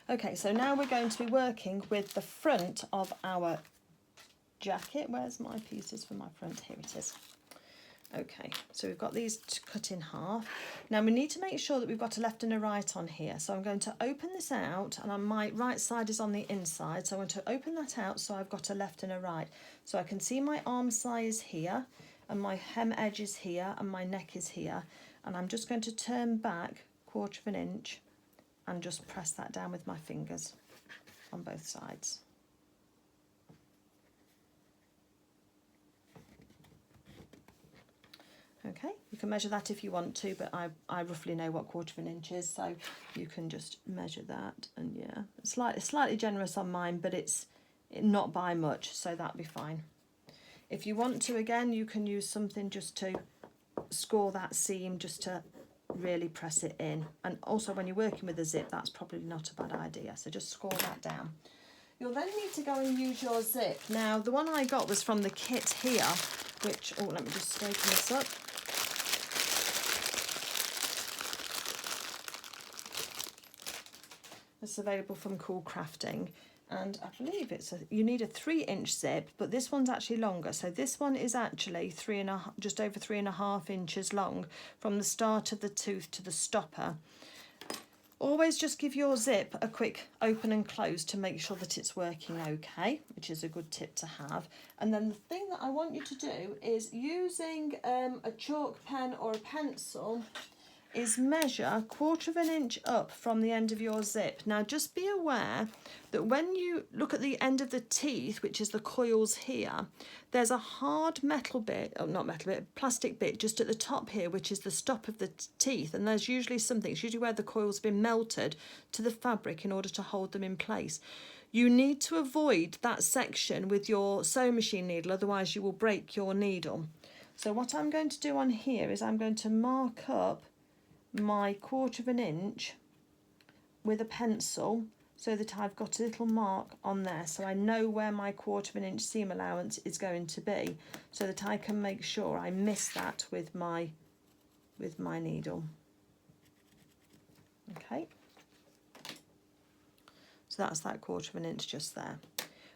Okay, so now we're going to be working with the front of our jacket. Where's my pieces for my front? Here it is. Okay, so we've got these cut in half. Now we need to make sure that we've got a left and a right on here. So I'm going to open this out, and my right side is on the inside. So I want to open that out so I've got a left and a right. So I can see my arm size here, and my hem edge is here, and my neck is here. And I'm just going to turn back 1/4 of an inch and just press that down with my fingers on both sides. Okay, you can measure that if you want to, but I roughly know what 1/4 of an inch is, so you can just measure that. And yeah, it's slightly generous on mine, but it's not by much, so that'll be fine. If you want to, again, you can use something just to score that seam, just to really press it in. And also when you're working with a zip, that's probably not a bad idea, so just score that down. You'll then need to go and use your zip. Now the one I got was from the kit here, which, oh, let me just open this up. It's available from Cool Crafting, and I believe you need a 3-inch zip, but this one's actually longer. So this one is actually just over 3.5 inches long from the start of the tooth to the stopper. Always just give your zip a quick open and close to make sure that it's working okay, which is a good tip to have. And then the thing that I want you to do is, using a chalk pen or a pencil, is measure 1/4 of an inch up from the end of your zip. Now just be aware that when you look at the end of the teeth, which is the coils here, there's a hard metal bit, oh not metal bit, plastic bit just at the top here, which is the stop of the teeth, and there's usually something, it's usually where the coil's been melted to the fabric in order to hold them in place. You need to avoid that section with your sewing machine needle, otherwise you will break your needle. So what I'm going to do on here is I'm going to mark up my 1/4 of an inch with a pencil so that I've got a little mark on there, so I know where my 1/4 of an inch seam allowance is going to be, so that I can make sure I miss that with my needle. Okay, so that's that 1/4 of an inch just there.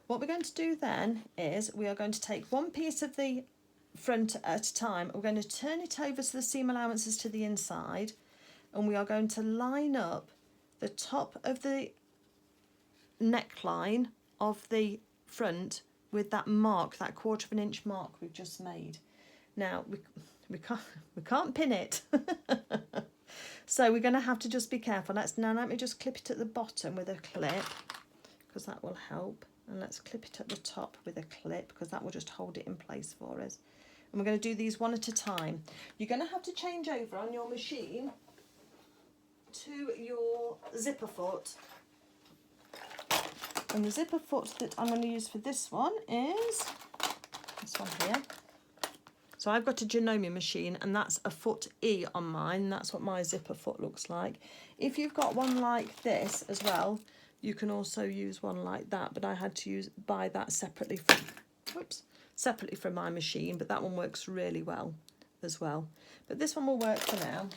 What we're going to do then is we are going to take one piece of the front at a time. We're going to turn it over so the seam allowance is to the inside, and we are going to line up the top of the neckline of the front with that mark, that 1/4 of an inch mark we've just made. Now we can't pin it, so we're going to have to just be careful. Let me just clip it at the bottom with a clip, because that will help, and let's clip it at the top with a clip, because that will just hold it in place for us. And we're going to do these one at a time. You're going to have to change over on your machine to your zipper foot, and the zipper foot that I'm going to use for this one is this one here. So I've got a Janome machine, and that's a foot E on mine. That's what my zipper foot looks like. If you've got one like this as well, you can also use one like that, but I had to buy that separately from my machine, but that one works really well as well. But this one will work for now.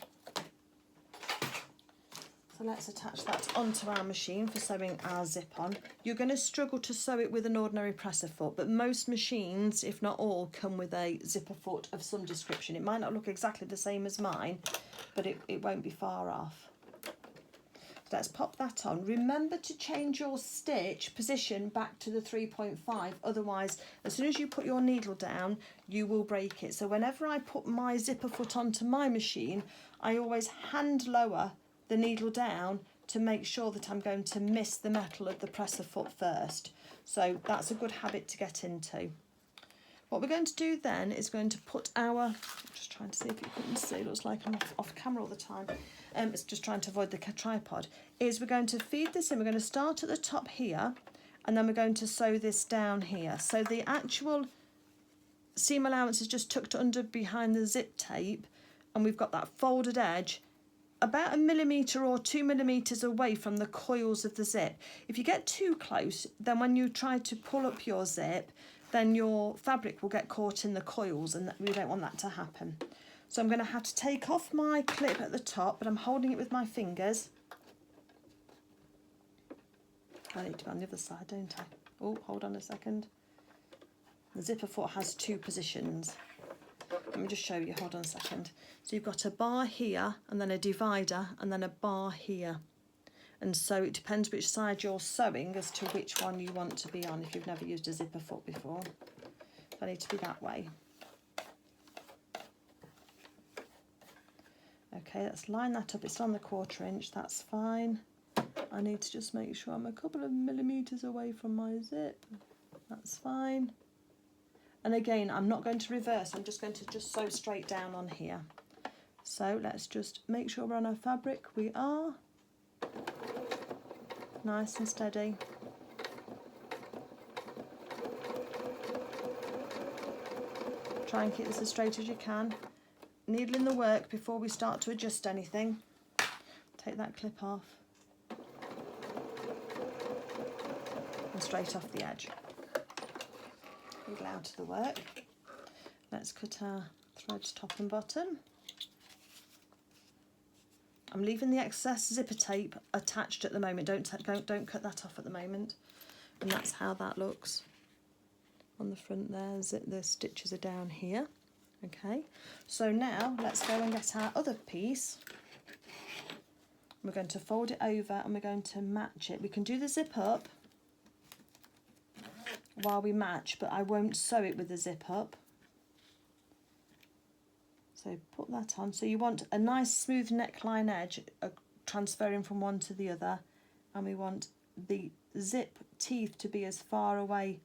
So let's attach that onto our machine for sewing our zip on. You're going to struggle to sew it with an ordinary presser foot, but most machines, if not all, come with a zipper foot of some description. It might not look exactly the same as mine, but it won't be far off. So let's pop that on. Remember to change your stitch position back to the 3.5, otherwise as soon as you put your needle down you will break it. So whenever I put my zipper foot onto my machine, I always hand lower the needle down to make sure that I'm going to miss the metal of the presser foot first. So that's a good habit to get into. What we're going to do then is going to put our, I'm just trying to see if you can see, it looks like I'm off camera all the time. It's just trying to avoid the tripod. Is we're going to feed this in. We're going to start at the top here, and then we're going to sew this down here. So the actual seam allowance is just tucked under behind the zip tape, and we've got that folded edge about 1 millimetre or 2 millimetres away from the coils of the zip. If you get too close, then when you try to pull up your zip, then your fabric will get caught in the coils, and we don't want that to happen. So I'm going to have to take off my clip at the top, but I'm holding it with my fingers. I need to be on the other side, don't I? Oh, hold on a second. The zipper foot has two positions. Let me just show you, hold on a second. So you've got a bar here, and then a divider, and then a bar here. And so it depends which side you're sewing as to which one you want to be on if you've never used a zipper foot before. I need to be that way. Okay, let's line that up. It's on the 1/4 inch, that's fine. I need to just make sure I'm a couple of millimetres away from my zip. That's fine. And again, I'm not going to reverse, I'm just going to sew straight down on here. So let's just make sure we're on our fabric. We are. Nice and steady. Try and keep this as straight as you can. Needle in the work before we start to adjust anything. Take that clip off. And straight off the edge. Needle out of the work. Let's cut our threads top and bottom. I'm leaving the excess zipper tape attached at the moment. Don't cut that off at the moment. And that's how that looks on the front there. The stitches are down here. Okay, so now let's go and get our other piece. We're going to fold it over and we're going to match it. We can do the zip up while we match, but I won't sew it with the zip up. So put that on. So you want a nice smooth neckline edge transferring from one to the other, and we want the zip teeth to be as far away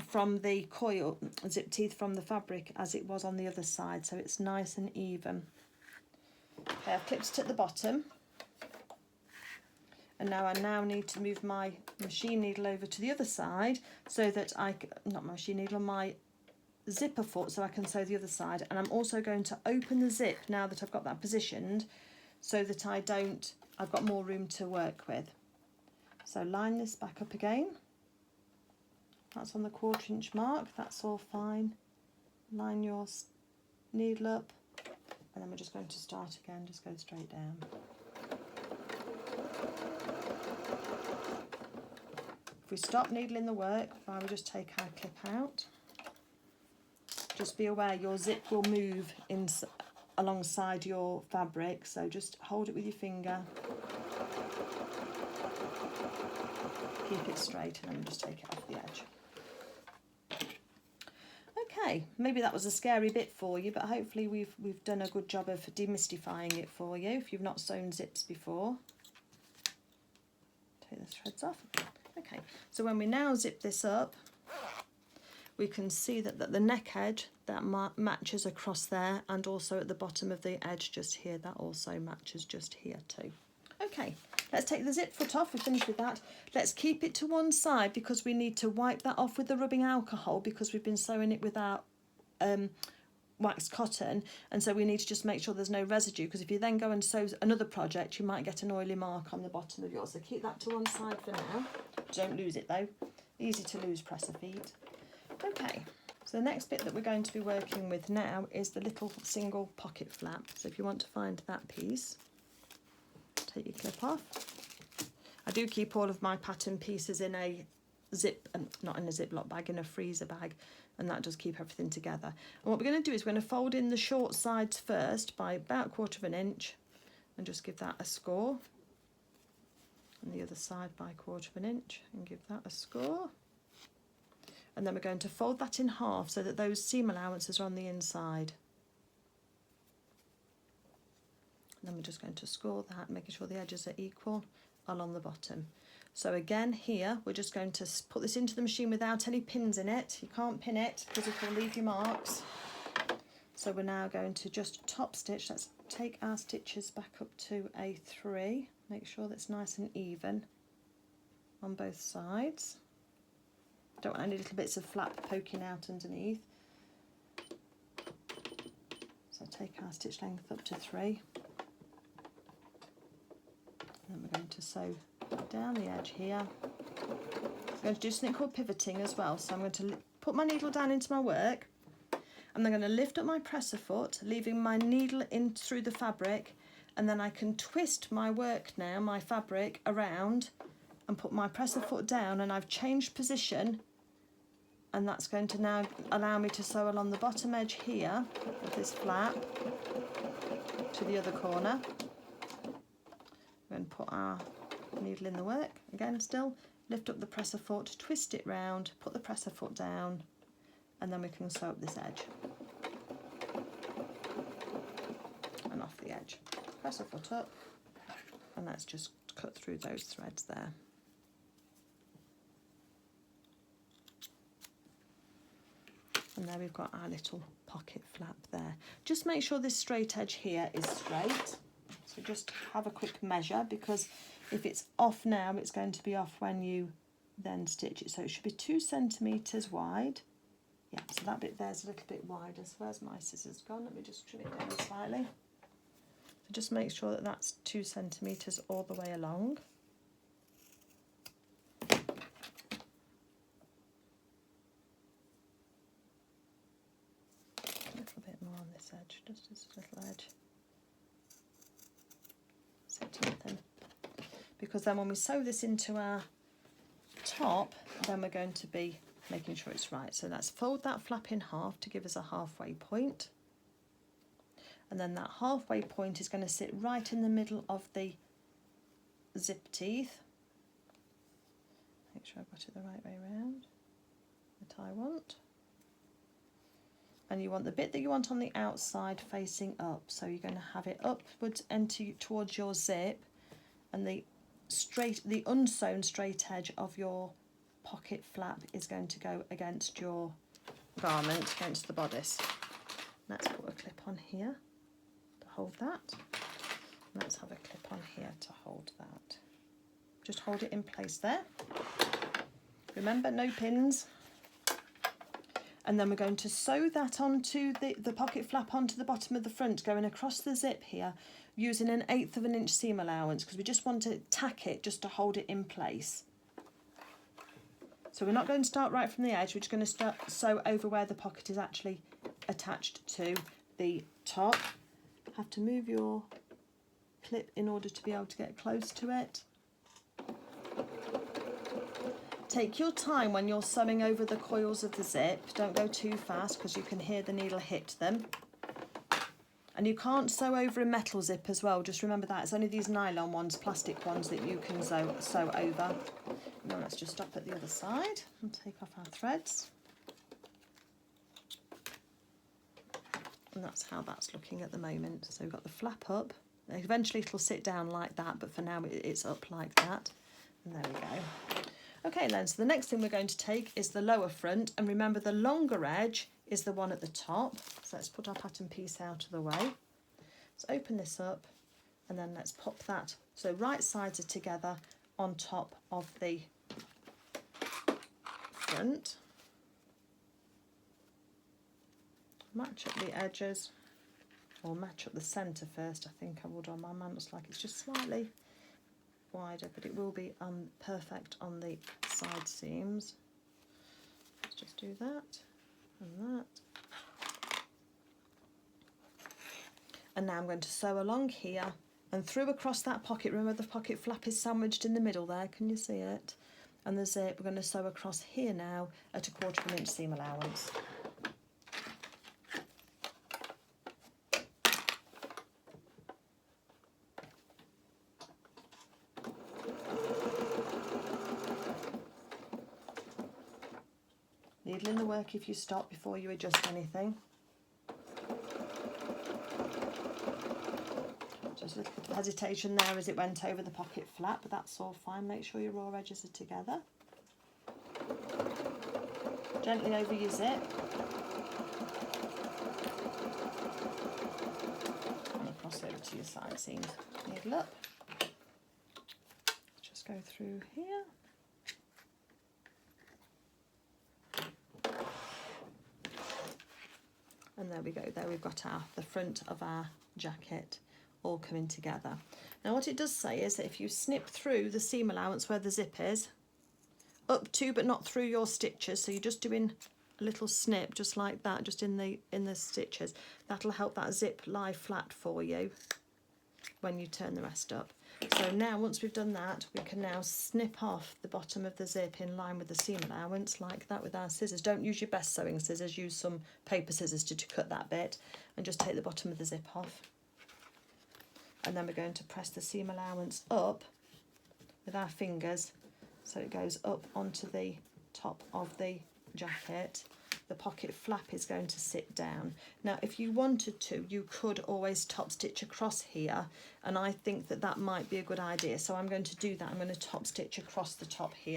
from the coil, zip teeth from the fabric as it was on the other side, so it's nice and even. Okay, I've clipped it at the bottom, and now I need to move my machine needle over to the other side so that not my machine needle, my zipper foot, so I can sew the other side. And I'm also going to open the zip now that I've got that positioned so that I've got more room to work with. So line this back up again. That's on the 1/4 inch mark, that's all fine. Line your needle up, and then we're just going to start again, just go straight down. If we stop needling the work, I will just take our clip out. Just be aware your zip will move alongside your fabric, so just hold it with your finger. Keep it straight, and then we'll just take it off the edge. Okay, maybe that was a scary bit for you, but hopefully we've done a good job of demystifying it for you if you've not sewn zips before. Take the threads off. Okay, so when we now zip this up, we can see that the neck edge, that matches across there, and also at the bottom of the edge just here, that also matches just here too. Okay, let's take the zip foot off, we're finished with that. Let's keep it to one side because we need to wipe that off with the rubbing alcohol because we've been sewing it with our waxed cotton, and so we need to just make sure there's no residue, because if you then go and sew another project you might get an oily mark on the bottom of yours. So keep that to one side for now. Don't lose it though, easy to lose presser feet. Okay, so the next bit that we're going to be working with now is the little single pocket flap. So if you want to find that piece, take your clip off. I do keep all of my pattern pieces in a not in a Ziploc bag, in a freezer bag, and that does keep everything together. And what we're going to do is we're going to fold in the short sides first by about 1/4 inch and just give that a score, and the other side by 1/4 inch and give that a score. And then we're going to fold that in half so that those seam allowances are on the inside. And then we're just going to score that, making sure the edges are equal along the bottom. So again here, we're just going to put this into the machine without any pins in it. You can't pin it because it will leave your marks. So we're now going to just top stitch. Let's take our stitches back up to a 3. Make sure that's nice and even on both sides. Don't want any little bits of flap poking out underneath. So take our stitch length up to 3. And then we're going to sew down the edge here. I'm going to do something called pivoting as well. So I'm going to put my needle down into my work, and I'm going to lift up my presser foot, leaving my needle in through the fabric, and then I can twist my work now, my fabric, around and put my presser foot down, and I've changed position, and that's going to now allow me to sew along the bottom edge here of this flap to the other corner. We're going to put our needle in the work again, still lift up the presser foot, twist it round, put the presser foot down, and then we can sew up this edge and off the edge. Presser foot up, and let's just cut through those threads there. And there we've got our little pocket flap there. Just make sure this straight edge here is straight. So just have a quick measure, because if it's off now, it's going to be off when you then stitch it. So it should be 2 centimetres wide. Yeah, so that bit there's a little bit wider. So where's my scissors gone? Let me just trim it down slightly. So just make sure that that's 2 centimetres all the way along. A little bit more on this edge, just this little edge. Thin. Because then when we sew this into our top, then we're going to be making sure it's right. So let's fold that flap in half to give us a halfway point. And then that halfway point is going to sit right in the middle of the zip teeth. Make sure I've got it the right way around that I want. And you want the bit that you want on the outside facing up. So you're going to have it upwards and towards your zip, and the unsewn straight edge of your pocket flap is going to go against your garment, against the bodice. Let's put a clip on here to hold that. Let's have a clip on here to hold that. Just hold it in place there. Remember, no pins. And then we're going to sew that onto the pocket flap onto the bottom of the front, going across the zip here, using 1/8 of an inch seam allowance, because we just want to tack it just to hold it in place. So we're not going to start right from the edge, we're just going to sew over where the pocket is actually attached to the top. Have to move your clip in order to be able to get close to it. Take your time when you're sewing over the coils of the zip. Don't go too fast, because you can hear the needle hit them. And you can't sew over a metal zip as well. Just remember that. It's only these nylon ones, plastic ones, that you can sew over. Now let's just stop at the other side and take off our threads. And that's how that's looking at the moment. So we've got the flap up. Eventually it'll sit down like that, but for now it's up like that. And there we go. Okay then, so the next thing we're going to take is the lower front, and remember the longer edge is the one at the top. So let's put our pattern piece out of the way. Let's open this up, and then let's pop that so right sides are together on top of the front. Match up the edges, or match up the centre first. I think I would on my man. Looks like it's just slightly wider, but it will be perfect on the side seams. Let's just do that and that. And now I'm going to sew along here and through across that pocket. Remember the pocket flap is sandwiched in the middle there, can you see it? And the zip, we're going to sew across here now at 1/4 inch seam allowance. Needle in the work if you stop before you adjust anything. Just a little bit of hesitation there as it went over the pocket flap, but that's all fine. Make sure your raw edges are together. Gently over your zip. And across over to your side seams. Needle up. Just go through here. And there we go, there we've got the front of our jacket all coming together. Now what it does say is that if you snip through the seam allowance where the zip is, up to but not through your stitches, so you're just doing a little snip just like that, just in the stitches, that'll help that zip lie flat for you. when you turn the rest up. So now once we've done that, we can now snip off the bottom of the zip in line with the seam allowance like that with our scissors. Don't use your best sewing scissors, use some paper scissors to cut that bit, and just take the bottom of the zip off. And then we're going to press the seam allowance up with our fingers so it goes up onto the top of the jacket. The pocket flap is going to sit down. Now if you wanted to, you could always top stitch across here, and I think that that might be a good idea, so I'm going to do that. I'm going to top stitch across the top here.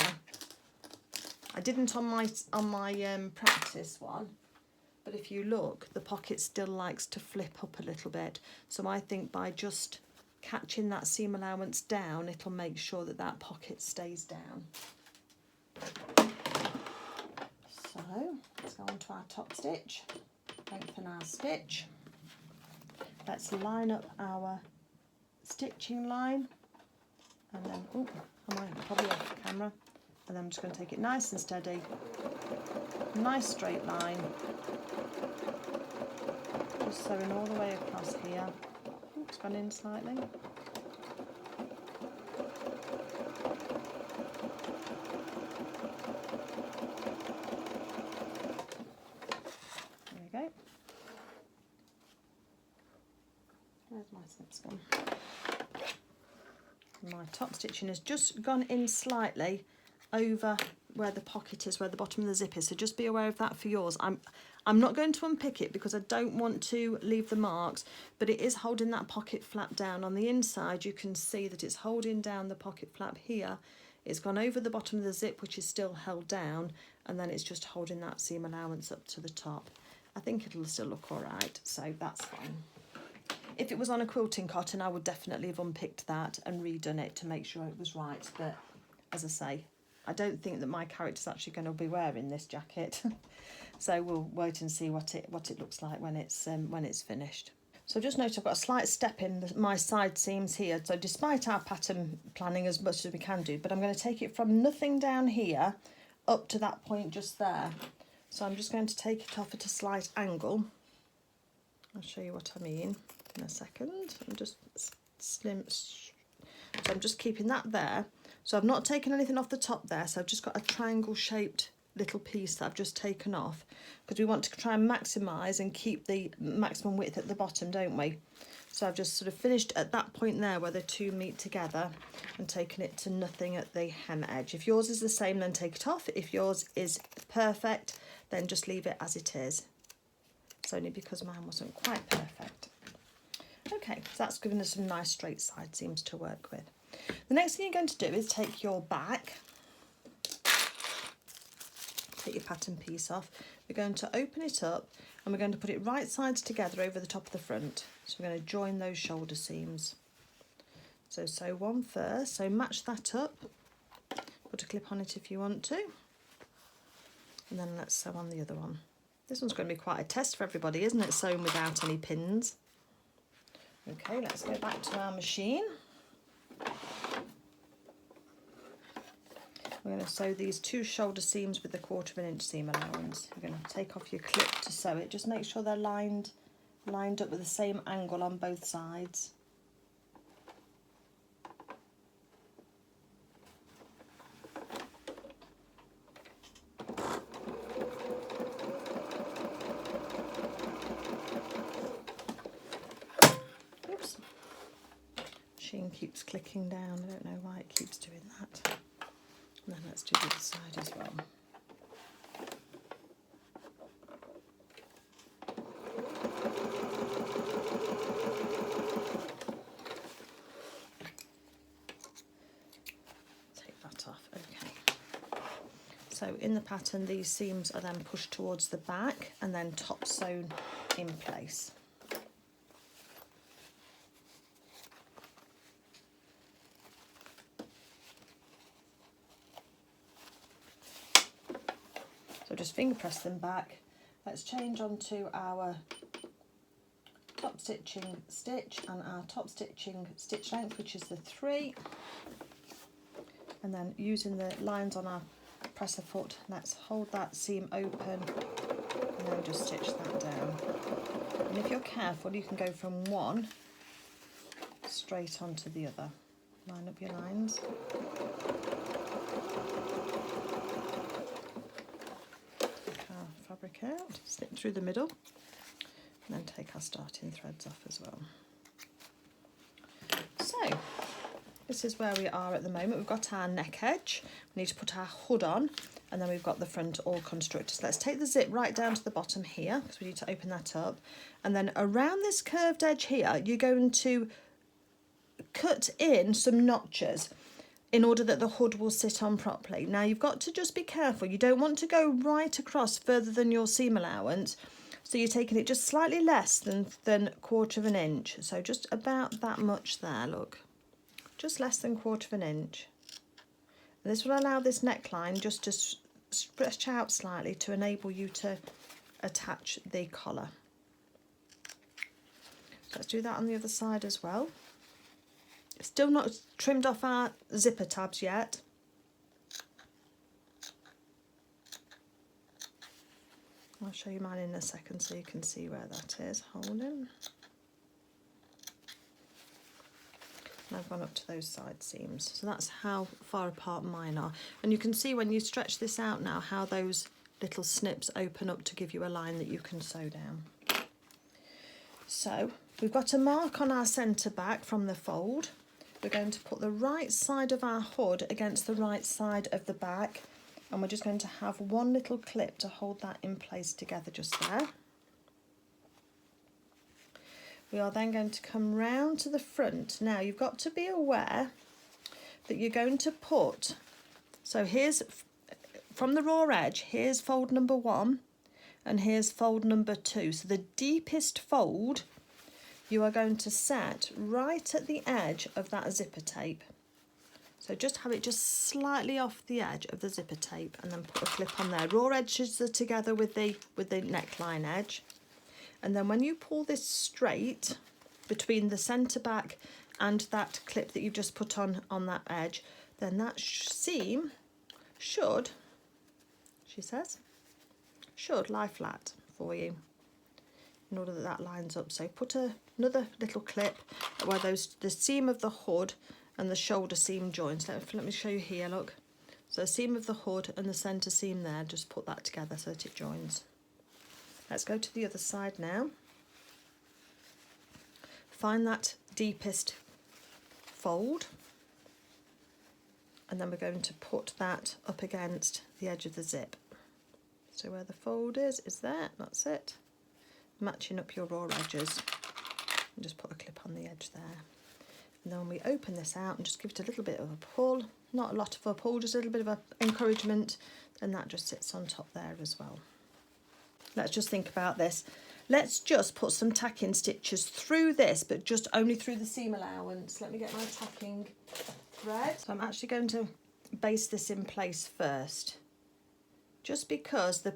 I didn't on my practice one, but if you look, the pocket still likes to flip up a little bit, so I think by just catching that seam allowance down, it'll make sure that that pocket stays down. So let's go on to our top stitch, lengthen our stitch. Let's line up our stitching line, and then, oh, I might probably off the camera, and then I'm just going to take it nice and steady, nice straight line, just sewing all the way across here. Oh, it's gone in slightly. Where's my snips gone? My top stitching has just gone in slightly over where the pocket is, where the bottom of the zip is, so just be aware of that for yours. I'm not going to unpick it because I don't want to leave the marks, but it is holding that pocket flap down. On the inside you can see that it's holding down the pocket flap here. It's gone over the bottom of the zip, which is still held down, and then it's just holding that seam allowance up to the top. I think it'll still look all right, so that's fine. If it was on a quilting cotton, I would definitely have unpicked that and redone it to make sure it was right. But as I say, I don't think that my character's actually going to be wearing this jacket. So we'll wait and see what it looks like when it's finished. So just note I've got a slight step in my side seams here. So despite our pattern planning as much as we can do, but I'm going to take it from nothing down here up to that point just there. So I'm just going to take it off at a slight angle. I'll show you what I mean in a second. I'm just so I'm just keeping that there. So I've not taken anything off the top there, so I've just got a triangle shaped little piece that I've just taken off, because we want to try and maximise and keep the maximum width at the bottom, don't we? So I've just sort of finished at that point there where the two meet together and taken it to nothing at the hem edge. If yours is the same, then take it off. If yours is perfect, then just leave it as it is. It's only because mine wasn't quite perfect. Okay, so that's given us some nice straight side seams to work with. The next thing you're going to do is take your back, take your pattern piece off. We're going to open it up and we're going to put it right sides together over the top of the front. So we're going to join those shoulder seams. So sew one first, so match that up, put a clip on it if you want to, and then let's sew on the other one. This one's going to be quite a test for everybody, isn't it, sewn without any pins. Okay, let's go back to our machine. We're going to sew these two shoulder seams with the 1/4 inch seam allowance. You're going to take off your clip to sew it. Just make sure they're lined up with the same angle on both sides. Oops. Machine keeps clicking down. I don't know why it keeps doing that. And then let's do the other side as well. Take that off, okay. So in the pattern, these seams are then pushed towards the back and then top sewn in place. So just finger press them back. Let's change on to our top stitching stitch and our top stitching stitch length, which is the 3. And then using the lines on our presser foot, let's hold that seam open and then just stitch that down. And if you're careful, you can go from 1 straight onto the other. Line up your lines. Take our fabric out, slip through the middle, and then take our starting threads off as well. So this is where we are at the moment. We've got our neck edge, we need to put our hood on, and then we've got the front all constructed. So let's take the zip right down to the bottom here, because we need to open that up, and then around this curved edge here you're going to cut in some notches in order that the hood will sit on properly. Now you've got to just be careful, you don't want to go right across further than your seam allowance, so you're taking it just slightly less than 1/4 of an inch, so just about that much there, look, just less than 1/4 of an inch. And this will allow this neckline just to stretch out slightly to enable you to attach the collar. So let's do that on the other side as well. Still not trimmed off our zipper tabs yet. I'll show you mine in a second so you can see where that is holding. And I've gone up to those side seams. So that's how far apart mine are. And you can see when you stretch this out now how those little snips open up to give you a line that you can sew down. So we've got a mark on our centre back from the fold. We're going to put the right side of our hood against the right side of the back, and we're just going to have one little clip to hold that in place together just there. We are then going to come round to the front. Now you've got to be aware that you're going to put, so here's from the raw edge, here's fold number 1 and here's fold number 2. So the deepest fold you are going to set right at the edge of that zipper tape. So just have it just slightly off the edge of the zipper tape and then put a clip on there. Raw edges are together with the neckline edge. And then when you pull this straight between the centre back and that clip that you've just put on that edge, then that seam should, she says, should lie flat for you in order that that lines up. So put another little clip where the seam of the hood and the shoulder seam joins. Let me show you here, look. So the seam of the hood and the centre seam there, just put that together so that it joins. Let's go to the other side now. Find that deepest fold, and then we're going to put that up against the edge of the zip. So where the fold is there, that's it. Matching up your raw edges, and just put a clip on the edge there. And then when we open this out and just give it a little bit of a pull, not a lot of a pull, just a little bit of encouragement, then that just sits on top there as well. Let's just think about this. Let's just put some tacking stitches through this, but just only through the seam allowance. Let me get my tacking thread. So I'm actually going to base this in place first, just because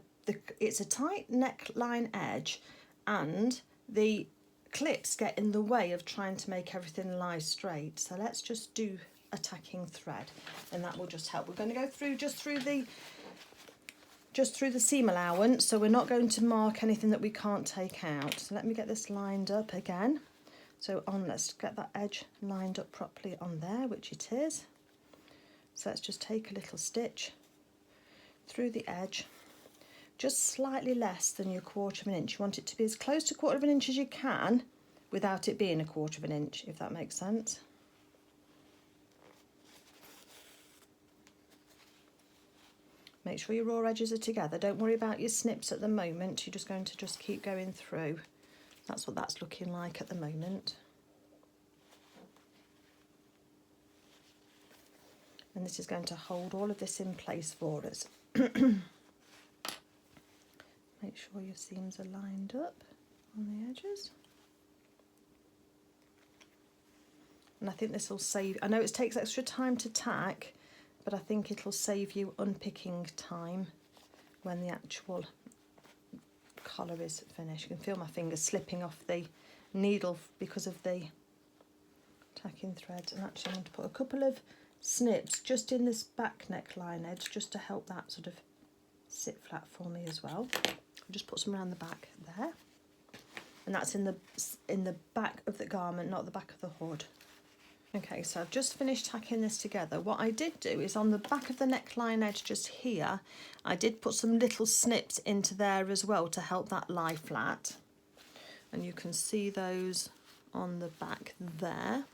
it's a tight neckline edge and the clips get in the way of trying to make everything lie straight. So let's just do a tacking thread, and that will just help. We're going to go through just through the seam allowance, so we're not going to mark anything that we can't take out. So let me get this lined up again. So let's get that edge lined up properly on there, which it is. So let's just take a little stitch through the edge, just slightly less than your 1/4 of an inch. You want it to be as close to 1/4 of an inch as you can without it being a 1/4 of an inch, if that makes sense. Make sure your raw edges are together. Don't worry about your snips at the moment. You're just going to just keep going through. That's what that's looking like at the moment. And this is going to hold all of this in place for us. Make sure your seams are lined up on the edges. And I think this will save, I know it takes extra time to tack, but I think it'll save you unpicking time when the actual collar is finished. You can feel my fingers slipping off the needle because of the tacking threads. And actually I want to put a couple of snips just in this back neckline edge just to help that sort of sit flat for me as well. I'll just put some around the back there. and that's in the back of the garment, not the back of the hood. Okay, so I've just finished tacking this together. What I did do is on the back of the neckline edge just here, I did put some little snips into there as well to help that lie flat. And you can see those on the back there,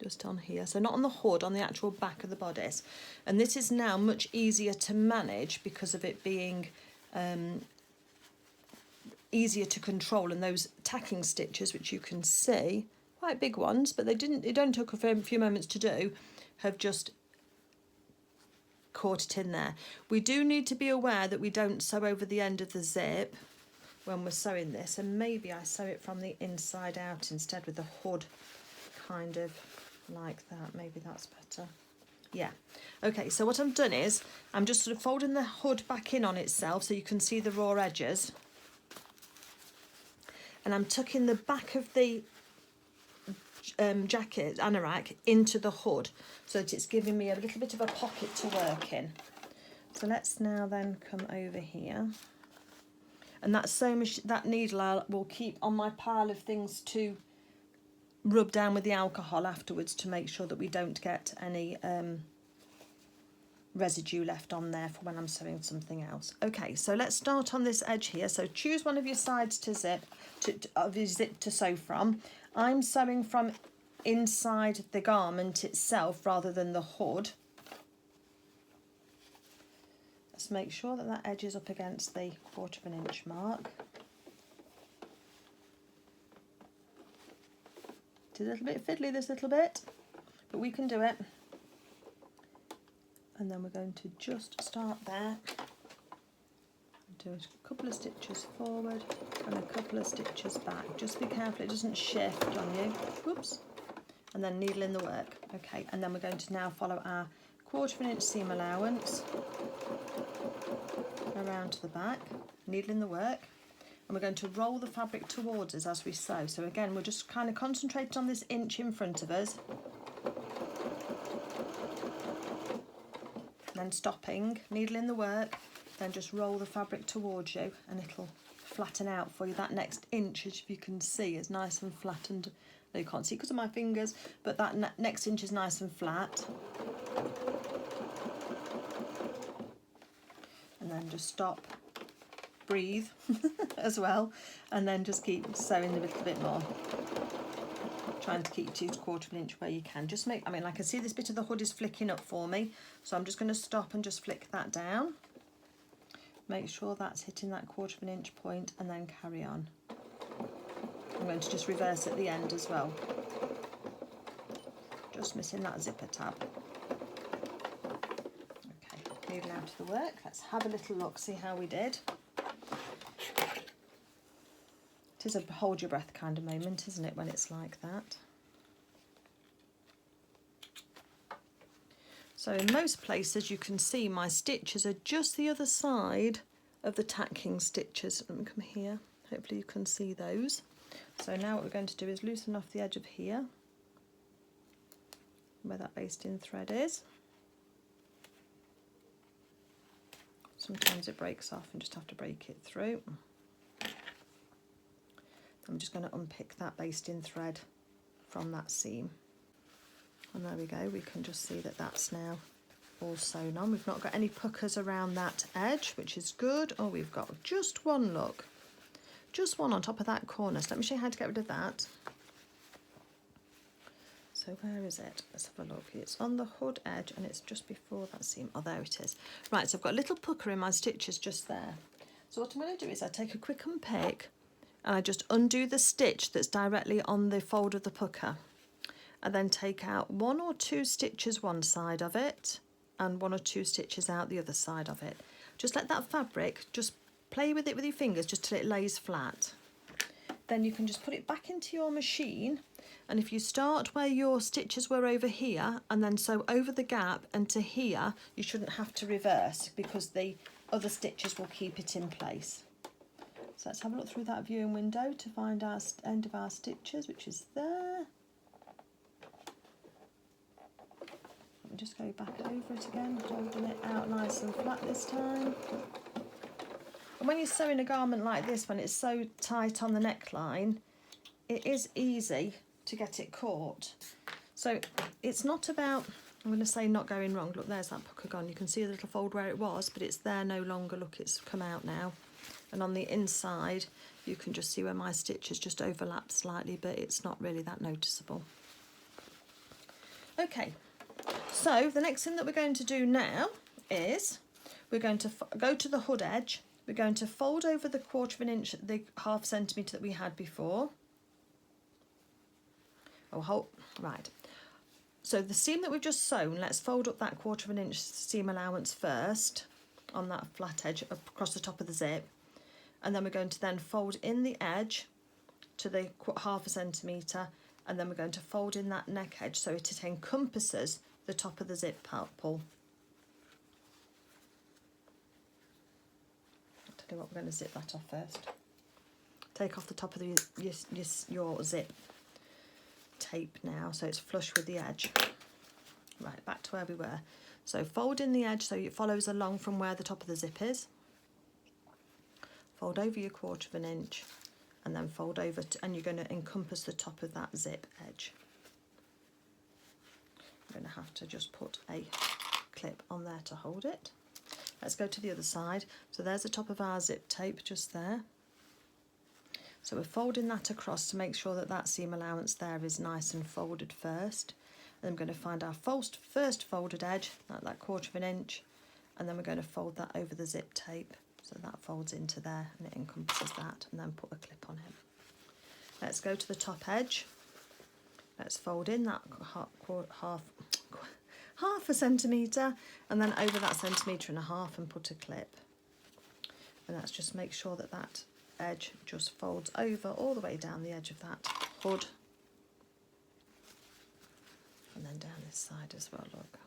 just on here. So not on the hood, on the actual back of the bodice. And this is now much easier to manage because of it being easier to control, and those tacking stitches, which you can see, quite big ones, but it only took a few moments to do, have just caught it in there. We do need to be aware that we don't sew over the end of the zip when we're sewing this, and maybe I sew it from the inside out instead with the hood kind of like that. Maybe that's better. Yeah. Okay, so what I've done is I'm just sort of folding the hood back in on itself so you can see the raw edges, and I'm tucking the back of the jacket, anorak, into the hood so that it's giving me a little bit of a pocket to work in. So let's now then come over here, and that needle I will keep on my pile of things to rub down with the alcohol afterwards to make sure that we don't get any residue left on there for when I'm sewing something else. Okay, so let's start on this edge here. So choose one of your sides to zip to sew from. I'm sewing from inside the garment itself rather than the hood. Let's make sure that edge is up against the 1/4 inch mark. It's a little bit fiddly, this little bit, but we can do it. And then we're going to just start there. Do a couple of stitches forward and a couple of stitches back. Just be careful it doesn't shift on you. Whoops. And then needle in the work. Okay, and then we're going to now follow our 1/4 inch seam allowance around to the back, needle in the work, and we're going to roll the fabric towards us as we sew. So again, we're just kind of concentrating on this inch in front of us, and then stopping, needle in the work, then just roll the fabric towards you, and it'll flatten out for you. That next inch, as you can see, is nice and flattened. No, you can't see because of my fingers, but that next inch is nice and flat. And then just stop, breathe as well, and then just keep sewing a little bit more, trying to keep 2/4 inch where you can. Just make, I can see this bit of the hood is flicking up for me, so I'm just going to stop and just flick that down. Make sure that's hitting that 1/4 inch point, and then carry on. I'm going to just reverse at the end as well. Just missing that zipper tab. Okay, needle out of the work. Let's have a little look, see how we did. It is a hold your breath kind of moment, isn't it, when it's like that? So in most places you can see my stitches are just the other side of the tacking stitches. Let me come here, hopefully you can see those. So now what we're going to do is loosen off the edge of here, where that basting thread is. Sometimes it breaks off and just have to break it through. I'm just going to unpick that basting thread from that seam. And there we go, we can just see that that's now all sewn on. We've not got any puckers around that edge, which is good. Oh, we've got just one, look. Just one on top of that corner. So let me show you how to get rid of that. So where is it? Let's have a look. It's on the hood edge and it's just before that seam. Oh, there it is. Right, so I've got a little pucker in my stitches just there. So what I'm going to do is I take a quick unpick and I just undo the stitch that's directly on the fold of the pucker. And then take out 1 or 2 stitches one side of it and 1 or 2 stitches out the other side of it. Just let that fabric, just play with it with your fingers just till it lays flat. Then you can just put it back into your machine, and if you start where your stitches were over here and then sew over the gap and to here, you shouldn't have to reverse because the other stitches will keep it in place. So let's have a look through that viewing window to find our end of our stitches, which is there. Let me just go back over it again, holding it out nice and flat this time. And when you're sewing a garment like this, when it's so tight on the neckline, it is easy to get it caught. So it's not about, I'm going to say not going wrong. Look, there's that pucker gone. You can see a little fold where it was, but it's there no longer. Look, it's come out now. And on the inside, you can just see where my stitches just overlap slightly, but it's not really that noticeable. Okay, so the next thing that we're going to do now is we're going to go to the hood edge. We're going to fold over the 1/4 inch, the 1/2 centimetre that we had before. Oh, right. So the seam that we've just sewn, let's fold up that 1/4 inch seam allowance first on that flat edge across the top of the zip. And then we're going to then fold in the edge to the 1/2 centimetre, and then we're going to fold in that neck edge so it encompasses the top of the zip pull. I'll tell you what, we're going to zip that off first. Take off the top of your zip tape now so it's flush with the edge. Right, back to where we were. So fold in the edge so it follows along from where the top of the zip is. Fold over your 1/4 inch and then fold over and you're going to encompass the top of that zip edge. I'm going to have to just put a clip on there to hold it. Let's go to the other side. So there's the top of our zip tape just there. So we're folding that across to make sure that that seam allowance there is nice and folded first. And I'm going to find our first folded edge, like that 1/4 inch, and then we're going to fold that over the zip tape. So that folds into there and it encompasses that, and then put a clip on it. Let's go to the top edge. Let's fold in that half a centimetre and then over that 1.5 centimetres and put a clip. And let's just make sure that that edge just folds over all the way down the edge of that hood. And then down this side as well, look.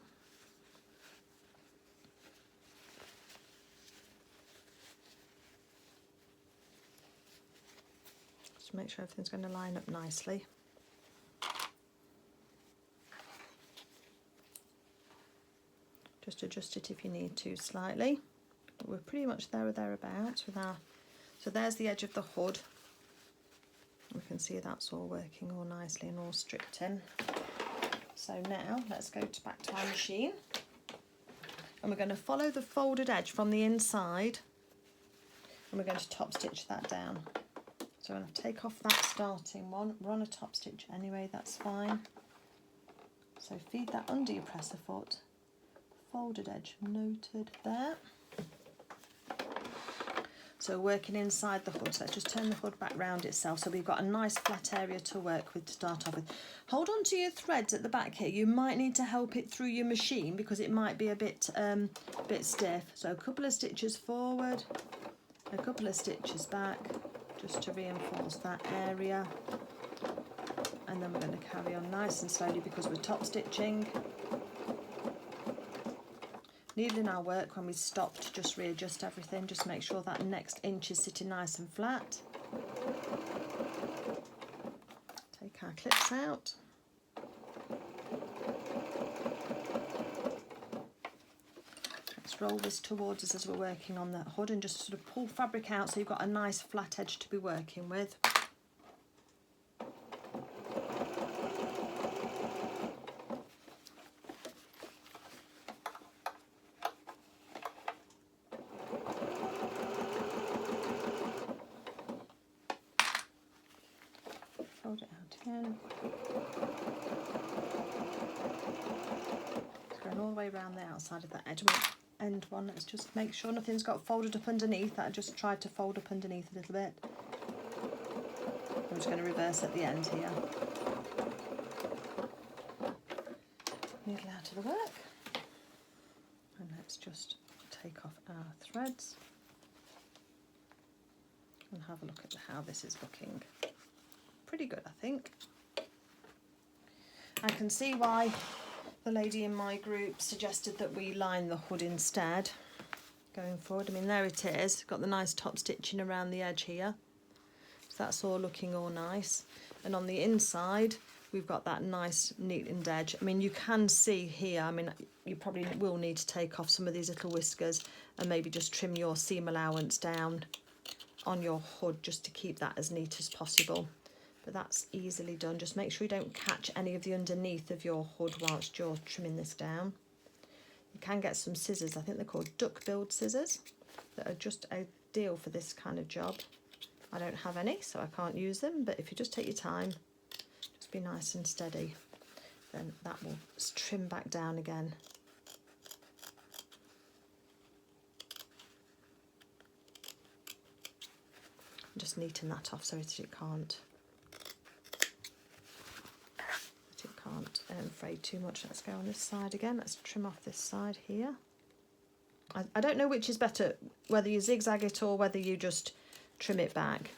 Just make sure everything's going to line up nicely. Just adjust it if you need to slightly. But we're pretty much there or thereabouts with our... So there's the edge of the hood. We can see that's all working all nicely and all stripped in. So now let's go back to our machine. And we're going to follow the folded edge from the inside. And we're going to top stitch that down. So I'm going to take off that starting one. We're on a top stitch anyway, that's fine. So feed that under your presser foot. Folded edge noted there. So working inside the hood, so let's just turn the hood back round itself so we've got a nice flat area to work with to start off with. Hold on to your threads at the back here. You might need to help it through your machine because it might be a bit stiff. So a couple of stitches forward, a couple of stitches back, just to reinforce that area. And then we're going to carry on nice and slowly because we're top stitching. Needling our work when we stop to just readjust everything, just make sure that next inch is sitting nice and flat. Take our clips out. Let's roll this towards us as we're working on the hood and just sort of pull fabric out so you've got a nice flat edge to be working with. Fold it out again. It's going all the way around the outside of that edge. End one, let's just make sure nothing's got folded up underneath. I just tried to fold up underneath a little bit. I'm just going to reverse at the end here. Needle out of the work. And let's just take off our threads and have a look at how this is looking. Pretty good, I think. I can see why the lady in my group suggested that we line the hood instead going forward. I mean, there it is, got the nice top stitching around the edge here, so that's all looking all nice. And on the inside we've got that nice neatened edge. I mean, you can see here, I mean, you probably will need to take off some of these little whiskers and maybe just trim your seam allowance down on your hood just to keep that as neat as possible. But that's easily done. Just make sure you don't catch any of the underneath of your hood whilst you're trimming this down. You can get some scissors, I think they're called duck build scissors, that are just ideal for this kind of job. I don't have any, so I can't use them, but if you just take your time, just be nice and steady, then that will trim back down again. Just neaten that off so that it can't fray too much. Let's go on this side again. Let's trim off this side here. I don't know which is better, whether you zigzag it or whether you just trim it back.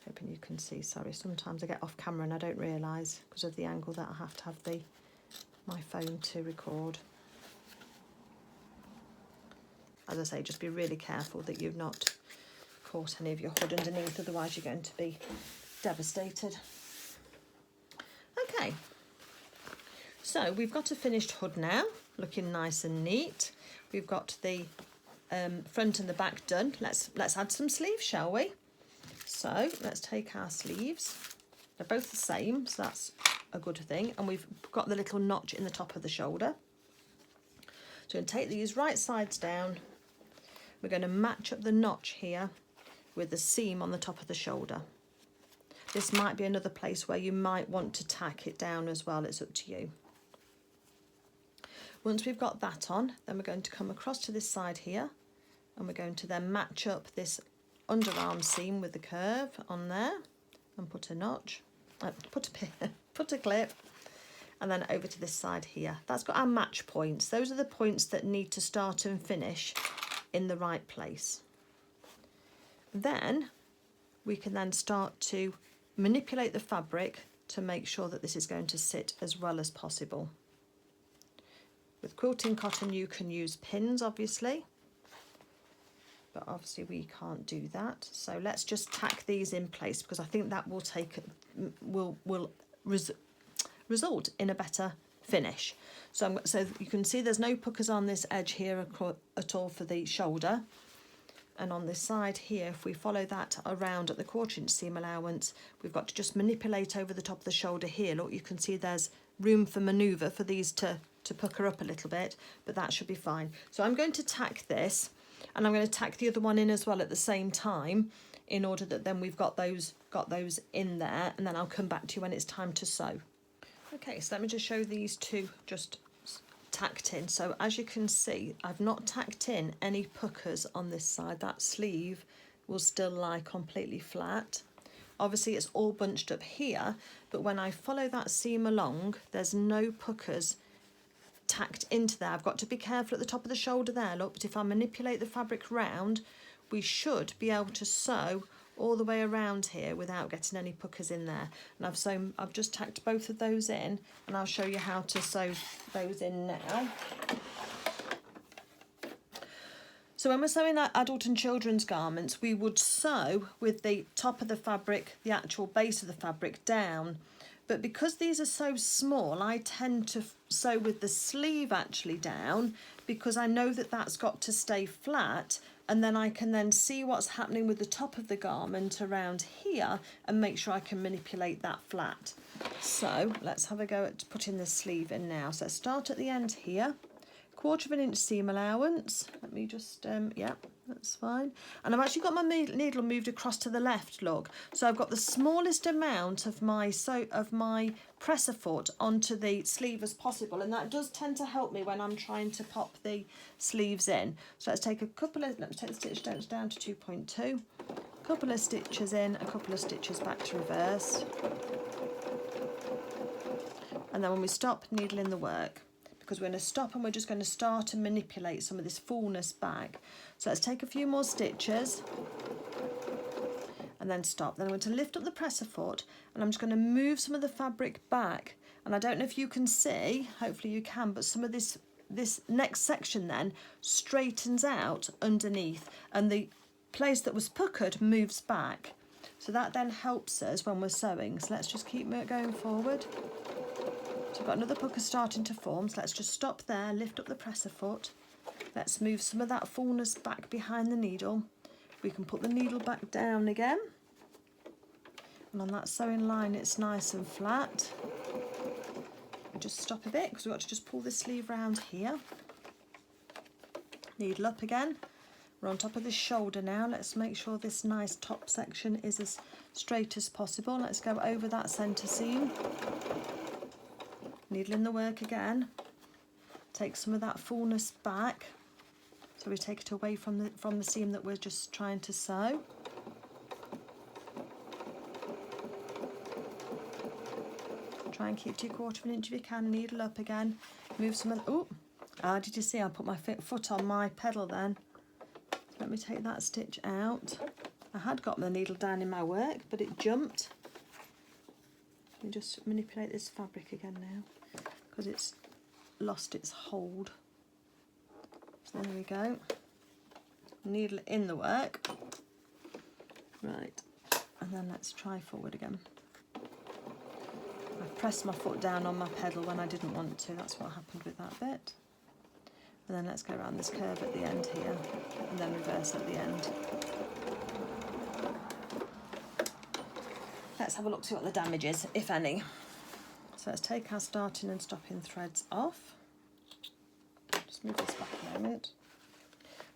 Hoping you can see. Sorry, sometimes I get off camera and I don't realise because of the angle that I have to have my phone to record. As I say, just be really careful that you've not caught any of your hood underneath, otherwise you're going to be devastated. Okay, so we've got a finished hood now, looking nice and neat. We've got the front and the back done. Let's add some sleeves, shall we? So let's take our sleeves. They're both the same, so that's a good thing. And we've got the little notch in the top of the shoulder. So we're going to take these right sides down. We're going to match up the notch here with the seam on the top of the shoulder. This might be another place where you might want to tack it down as well. It's up to you. Once we've got that on, then we're going to come across to this side here, and we're going to then match up this underarm seam with the curve on there and put a notch, put a clip, and then over to this side here. That's got our match points. Those are the points that need to start and finish in the right place. Then we can then start to manipulate the fabric to make sure that this is going to sit as well as possible. With quilting cotton you can use pins, obviously, but obviously we can't do that. So let's just tack these in place, because I think that will result in a better finish. So you can see there's no puckers on this edge here at all for the shoulder. And on this side here, if we follow that around at the 1/4 inch seam allowance, we've got to just manipulate over the top of the shoulder here. Look, you can see there's room for manoeuvre for these to pucker up a little bit, but that should be fine. So I'm going to tack this, and I'm going to tack the other one in as well at the same time, in order that then we've got those in there, and then I'll come back to you when it's time to sew. Okay, so let me just show these two just tacked in. So as you can see, I've not tacked in any puckers on this side. That sleeve will still lie completely flat. Obviously it's all bunched up here, but when I follow that seam along, there's no puckers tacked into there. I've got to be careful at the top of the shoulder there, look, but if I manipulate the fabric round, we should be able to sew all the way around here without getting any puckers in there. And I've just tacked both of those in, and I'll show you how to sew those in now. So when we're sewing adult and children's garments, we would sew with the top of the fabric, the actual base of the fabric down. But because these are so small, I tend to sew with the sleeve actually down, because I know that that's got to stay flat, and then I can then see what's happening with the top of the garment around here and make sure I can manipulate that flat. So let's have a go at putting the sleeve in now. So let's start at the end here. 1/4 inch seam allowance. Let me just, yeah, that's fine. And I've actually got my needle moved across to the left, look. So I've got the smallest amount of my presser foot onto the sleeve as possible, and that does tend to help me when I'm trying to pop the sleeves in. So let's take let's take the stitch down to 2.2, a couple of stitches in, a couple of stitches back to reverse. And then when we stop, needle in the work, because we're going to stop and we're just going to start to manipulate some of this fullness back. So let's take a few more stitches and then stop. Then I'm going to lift up the presser foot, and I'm just going to move some of the fabric back. And I don't know if you can see, hopefully you can, but some of this next section then straightens out underneath, and the place that was puckered moves back. So that then helps us when we're sewing. So let's just keep going forward. So we've got another pucker starting to form. So let's just stop there, lift up the presser foot. Let's move some of that fullness back behind the needle. We can put the needle back down again. And on that sewing line, it's nice and flat. And just stop a bit because we've got to just pull this sleeve round here. Needle up again. We're on top of this shoulder now. Let's make sure this nice top section is as straight as possible. Let's go over that centre seam. Needle in the work again. Take some of that fullness back. So we take it away from the seam that we're just trying to sew. Try and keep to 1/4 of an inch if you can. Needle up again. Move some of the, did you see I put my foot on my pedal then? So let me take that stitch out. I had got my needle down in my work, but it jumped. Let me just manipulate this fabric again now because it's lost its hold. So there we go. Needle in the work. Right, and then let's try forward again. I pressed my foot down on my pedal when I didn't want to. That's what happened with that bit. And then let's go around this curve at the end here and then reverse at the end. Let's have a look, see what the damage is, if any. So let's take our starting and stopping threads off. Just move this back a moment.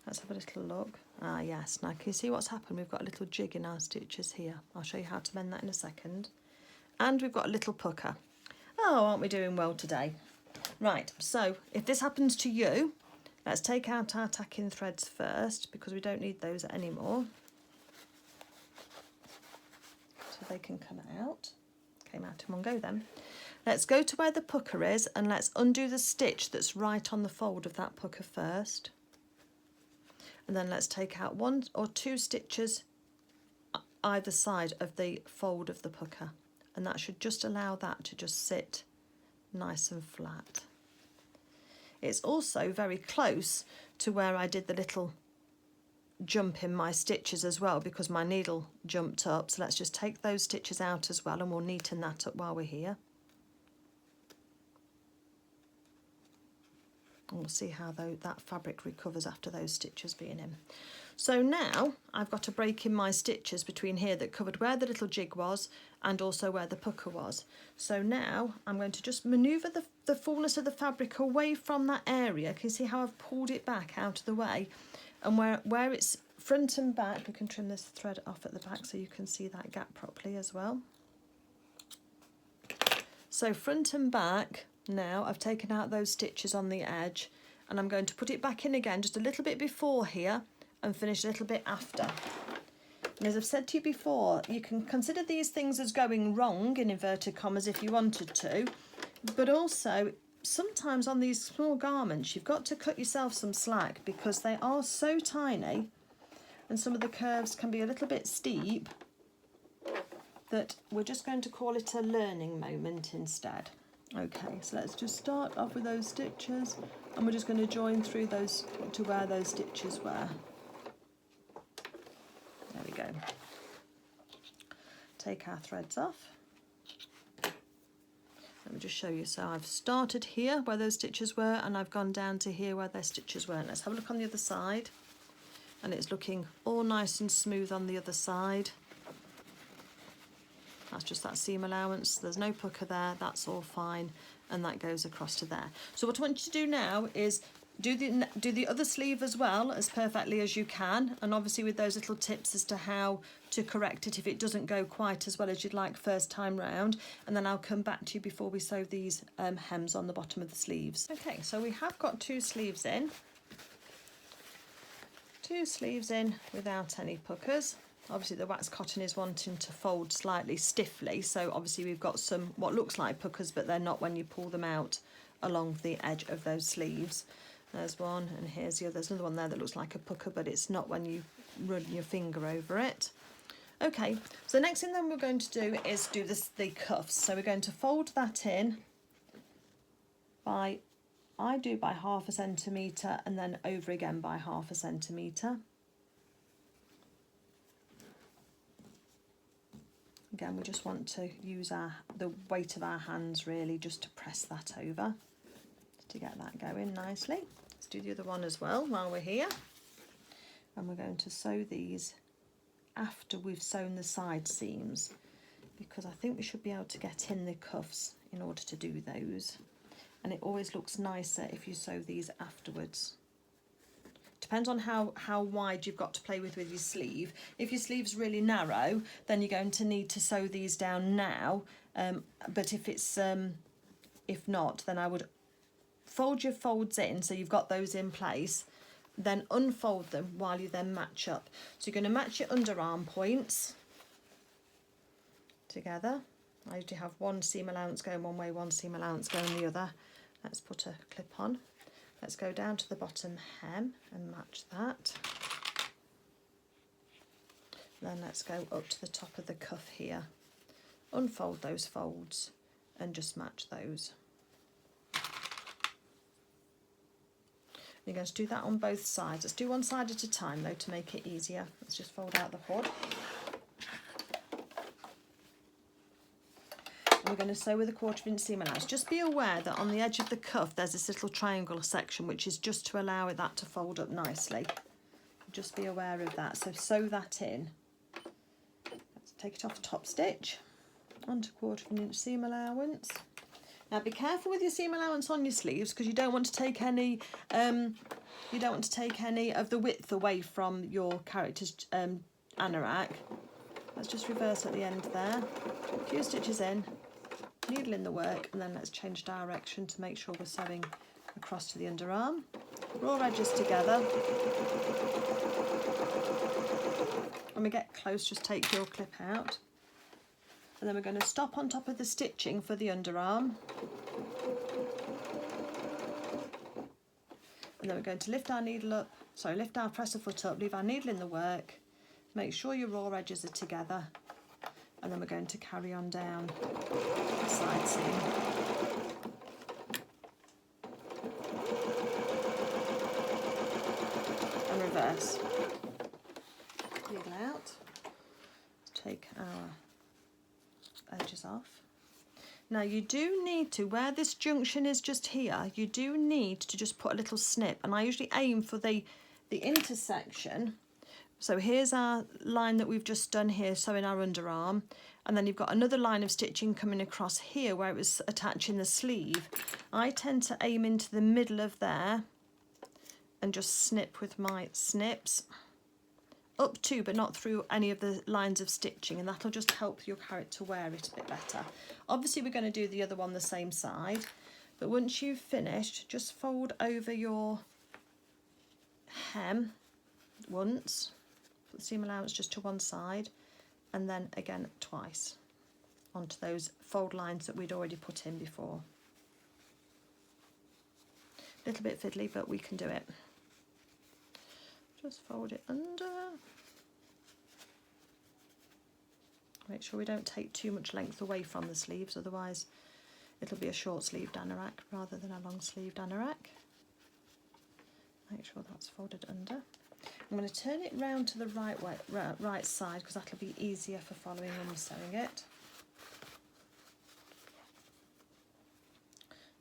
Let's have a little look. Ah yes, now can you see what's happened? We've got a little jig in our stitches here. I'll show you how to mend that in a second. And we've got a little pucker. Oh, aren't we doing well today? Right, so if this happens to you, let's take out our tacking threads first because we don't need those anymore. So they can come out. Came out in one go then. Let's go to where the pucker is and let's undo the stitch that's right on the fold of that pucker first. And then let's take out 1 or 2 stitches either side of the fold of the pucker. And that should just allow that to just sit nice and flat. It's also very close to where I did the little jump in my stitches as well because my needle jumped up. So let's just take those stitches out as well and we'll neaten that up while we're here. And we'll see how that fabric recovers after those stitches being in. So now I've got a break in my stitches between here that covered where the little jig was and also where the pucker was. So now I'm going to just manoeuvre the fullness of the fabric away from that area. Can you see how I've pulled it back out of the way? And where it's front and back, we can trim this thread off at the back so you can see that gap properly as well. So front and back, now I've taken out those stitches on the edge and I'm going to put it back in again just a little bit before here and finish a little bit after. And as I've said to you before, you can consider these things as going wrong in inverted commas if you wanted to, but also sometimes on these small garments you've got to cut yourself some slack because they are so tiny and some of the curves can be a little bit steep that we're just going to call it a learning moment instead. Okay, so let's just start off with those stitches and we're just going to join through those to where those stitches were. There we go. Take our threads off. Let me just show you. So I've started here where those stitches were and I've gone down to here where their stitches were. Let's have a look on the other side. And it's looking all nice and smooth on the other side. That's just that seam allowance. There's no pucker there. That's all fine. And that goes across to there. So what I want you to do now is do the other sleeve as well as perfectly as you can. And obviously with those little tips as to how to correct it if it doesn't go quite as well as you'd like first time round. And then I'll come back to you before we sew these hems on the bottom of the sleeves. Okay, so we have got 2 sleeves in. 2 sleeves in without any puckers. Obviously the wax cotton is wanting to fold slightly stiffly, so obviously we've got some what looks like puckers, but they're not when you pull them out along the edge of those sleeves. There's one, and here's the other. There's another one there that looks like a pucker, but it's not when you run your finger over it. Okay, so the next thing then we're going to do is do the cuffs. So we're going to fold that in by, I do by 1/2 centimetre and then over again by 1/2 centimetre. Again, we just want to use the weight of our hands really just to press that over to get that going nicely. Let's do the other one as well while we're here. And we're going to sew these after we've sewn the side seams, because I think we should be able to get in the cuffs in order to do those. And it always looks nicer if you sew these afterwards. Depends on how wide you've got to play with your sleeve. If your sleeve's really narrow, then you're going to need to sew these down now. But if not, then I would fold your folds in so you've got those in place, then unfold them while you then match up. So you're going to match your underarm points together. I usually have one seam allowance going one way, one seam allowance going the other. Let's put a clip on. Let's go down to the bottom hem and match that. Then let's go up to the top of the cuff here. Unfold those folds and just match those. You're going to do that on both sides. Let's do one side at a time though to make it easier. Let's just fold out the hood. We're going to sew with a 1/4 inch seam allowance. Just be aware that on the edge of the cuff there's this little triangle section which is just to allow that to fold up nicely. Just be aware of that. So sew that in. Let's take it off the top stitch onto 1/4 inch seam allowance. Now be careful with your seam allowance on your sleeves because you don't want to take any of the width away from your character's anorak. Let's just reverse at the end there. A few stitches in. Needle in the work, and then let's change direction to make sure we're sewing across to the underarm. Raw edges together. When we get close, just take your clip out. And then we're going to stop on top of the stitching for the underarm. And then we're going to lift our needle up, lift our presser foot up, leave our needle in the work, make sure your raw edges are together. And then we're going to carry on down the side seam. And reverse. Needle out. Take our edges off. Now you do need to, where this junction is just here, you do need to just put a little snip. And I usually aim for the intersection. So here's our line that we've just done here, sewing our underarm, and then you've got another line of stitching coming across here where it was attaching the sleeve. I tend to aim into the middle of there and just snip with my snips up to, but not through any of the lines of stitching, and that'll just help your character wear it a bit better. Obviously we're going to do the other one the same side, but once you've finished, just fold over your hem once. Put the seam allowance just to one side, and then again twice onto those fold lines that we'd already put in before. A little bit fiddly, but we can do it. Just fold it under. Make sure we don't take too much length away from the sleeves, otherwise it'll be a short sleeved anorak rather than a long sleeved anorak. Make sure that's folded under. I'm going to turn it round to the right side because that'll be easier for following when we're sewing it.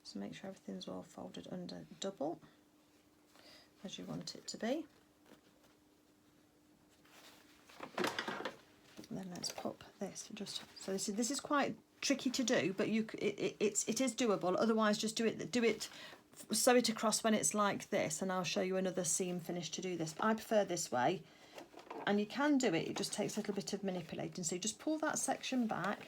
So make sure everything's all folded under double as you want it to be. And then let's pop this just so this is quite tricky to do, but it is doable. Otherwise, just do it. Sew it across when it's like this, and I'll show you another seam finish to do this. But I prefer this way, and you can do it. It just takes a little bit of manipulating. So you just pull that section back,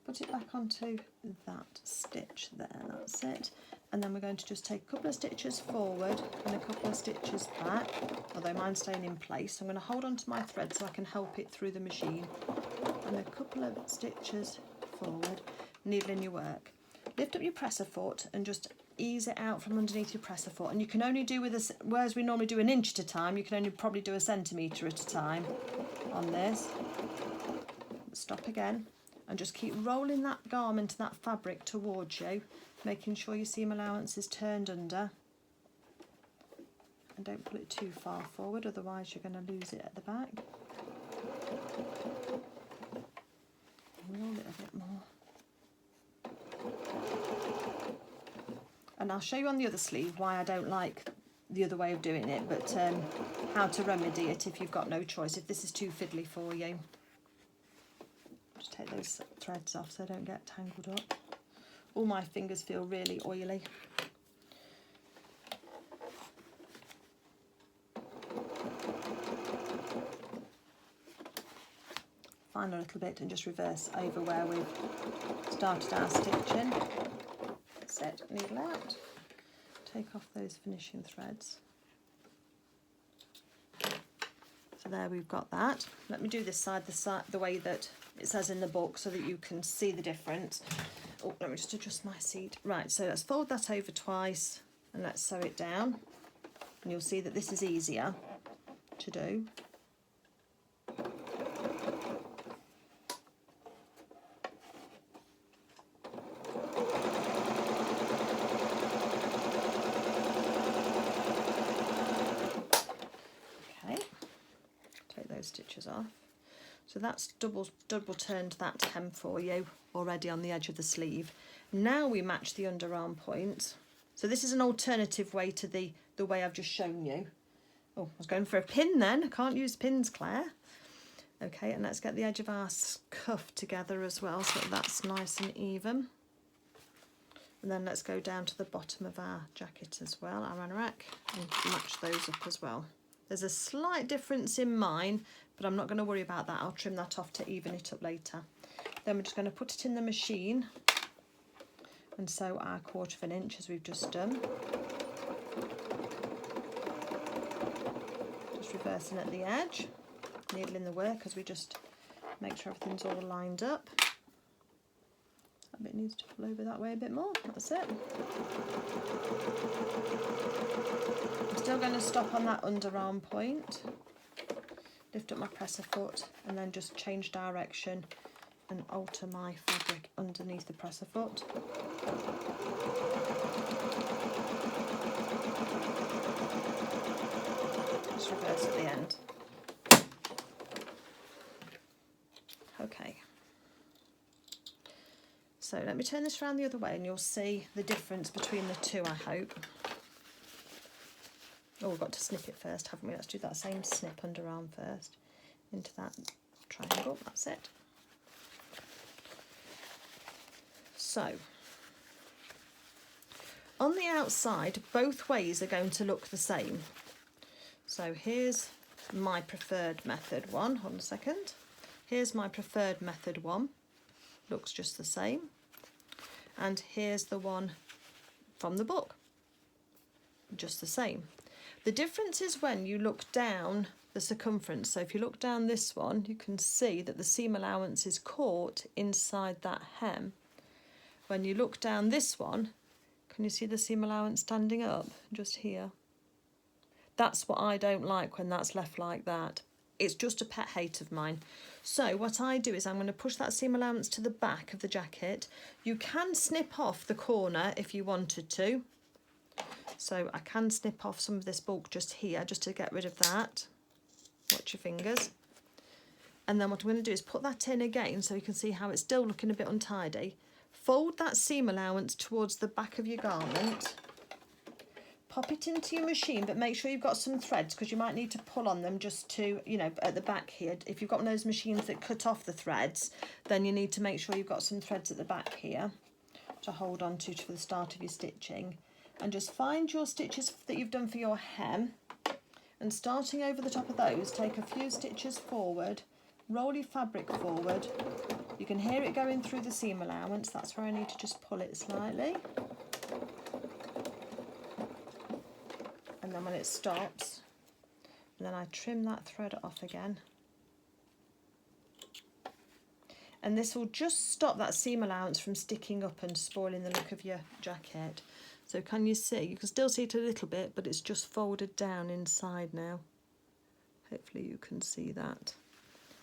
put it back onto that stitch there. That's it. And then we're going to just take a couple of stitches forward and a couple of stitches back, although mine's staying in place. So I'm going to hold on to my thread so I can help it through the machine. And a couple of stitches forward, needle in your work. Lift up your presser foot and just ease it out from underneath your presser foot. And you can only do with this, whereas we normally do an inch at a time, you can only probably do a centimetre at a time on this. Stop again and just keep rolling that garment, that fabric towards you, making sure your seam allowance is turned under. And don't pull it too far forward, otherwise you're going to lose it at the back. and I'll show you on the other sleeve why I don't like the other way of doing it, but how to remedy it if you've got no choice, if this is too fiddly for you. Just take those threads off so they don't get tangled up. All my fingers feel really oily. Find a little bit and just reverse over where we've started our stitching. That's it, needle out. Take off those finishing threads. So there we've got that. Let me do this side the way that it says in the book so that you can see the difference. Oh, let me just adjust my seat. Right, so let's fold that over twice and let's sew it down. And you'll see that this is easier to do. Stitches off. So that's double turned that hem for you already on the edge of the sleeve. Now we match the underarm point. So this is an alternative way to the way I've just shown you. Oh, I was going for a pin then. I can't use pins, Claire. Okay, and let's get the edge of our cuff together as well so that's nice and even. And then let's go down to the bottom of our jacket as well, our anorak, and match those up as well. There's a slight difference in mine, but I'm not going to worry about that. I'll trim that off to even it up later. Then we're just going to put it in the machine and sew our 1/4 inch as we've just done. Just reversing at the edge, needling the work as we just make sure everything's all lined up. That bit needs to pull over that way a bit more. That's it. I'm still going to stop on that underarm point, lift up my presser foot and then just change direction and alter my fabric underneath the presser foot. Just reverse at the end. Okay. So let me turn this around the other way and you'll see the difference between the two, I hope. Oh, we've got to snip it first, haven't we? Let's do that same snip underarm first into that triangle. That's it. So, on the outside, both ways are going to look the same. So here's my preferred method one. Hold on a second. Here's my preferred method one. Looks just the same. And here's the one from the book. Just the same. The difference is when you look down the circumference. So if you look down this one, you can see that the seam allowance is caught inside that hem. When you look down this one, can you see the seam allowance standing up just here? That's what I don't like when that's left like that. It's just a pet hate of mine. So what I do is I'm going to push that seam allowance to the back of the jacket. You can snip off the corner if you wanted to. So I can snip off some of this bulk just here, just to get rid of that. Watch your fingers. And then what I'm going to do is put that in again so you can see how it's still looking a bit untidy. Fold that seam allowance towards the back of your garment. Pop it into your machine, but make sure you've got some threads because you might need to pull on them just to, you know, at the back here. If you've got one of those machines that cut off the threads, then you need to make sure you've got some threads at the back here to hold on to for the start of your stitching. And just find your stitches that you've done for your hem, and starting over the top of those, take a few stitches forward, roll your fabric forward. You can hear it going through the seam allowance. That's where I need to just pull it slightly. And then when it stops, and then I trim that thread off again. And this will just stop that seam allowance from sticking up and spoiling the look of your jacket. So can you see? You can still see it a little bit, but it's just folded down inside now. Hopefully you can see that.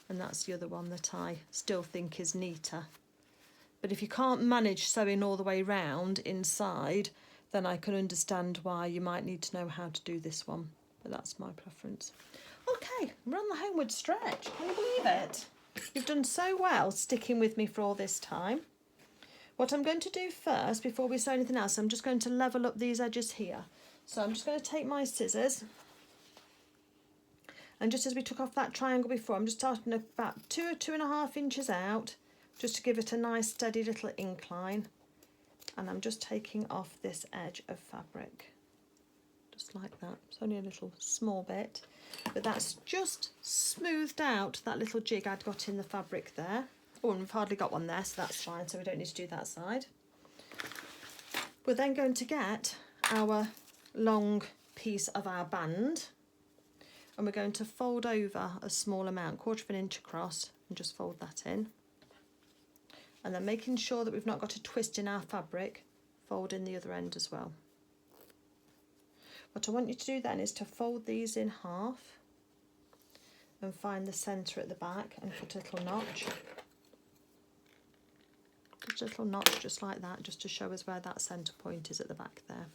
And that's the other one that I still think is neater. But if you can't manage sewing all the way round inside, then I can understand why you might need to know how to do this one. But that's my preference. Okay, we're on the homeward stretch. Can you believe it? You've done so well sticking with me for all this time. What I'm going to do first, before we sew anything else, I'm just going to level up these edges here. So I'm just going to take my scissors, and just as we took off that triangle before, I'm just starting about 2 or 2.5 inches out, just to give it a nice steady little incline. And I'm just taking off this edge of fabric, just like that. It's only a little small bit, but that's just smoothed out that little jig I'd got in the fabric there. Oh, and we've hardly got one there, so that's fine, so we don't need to do that side. We're then going to get our long piece of our band, and we're going to fold over a small amount, 1/4 inch across, and just fold that in. And then making sure that we've not got a twist in our fabric, fold in the other end as well. What I want you to do then is to fold these in half and find the centre at the back and put a little notch. Just a little notch just like that, just to show us where that centre point is at the back there.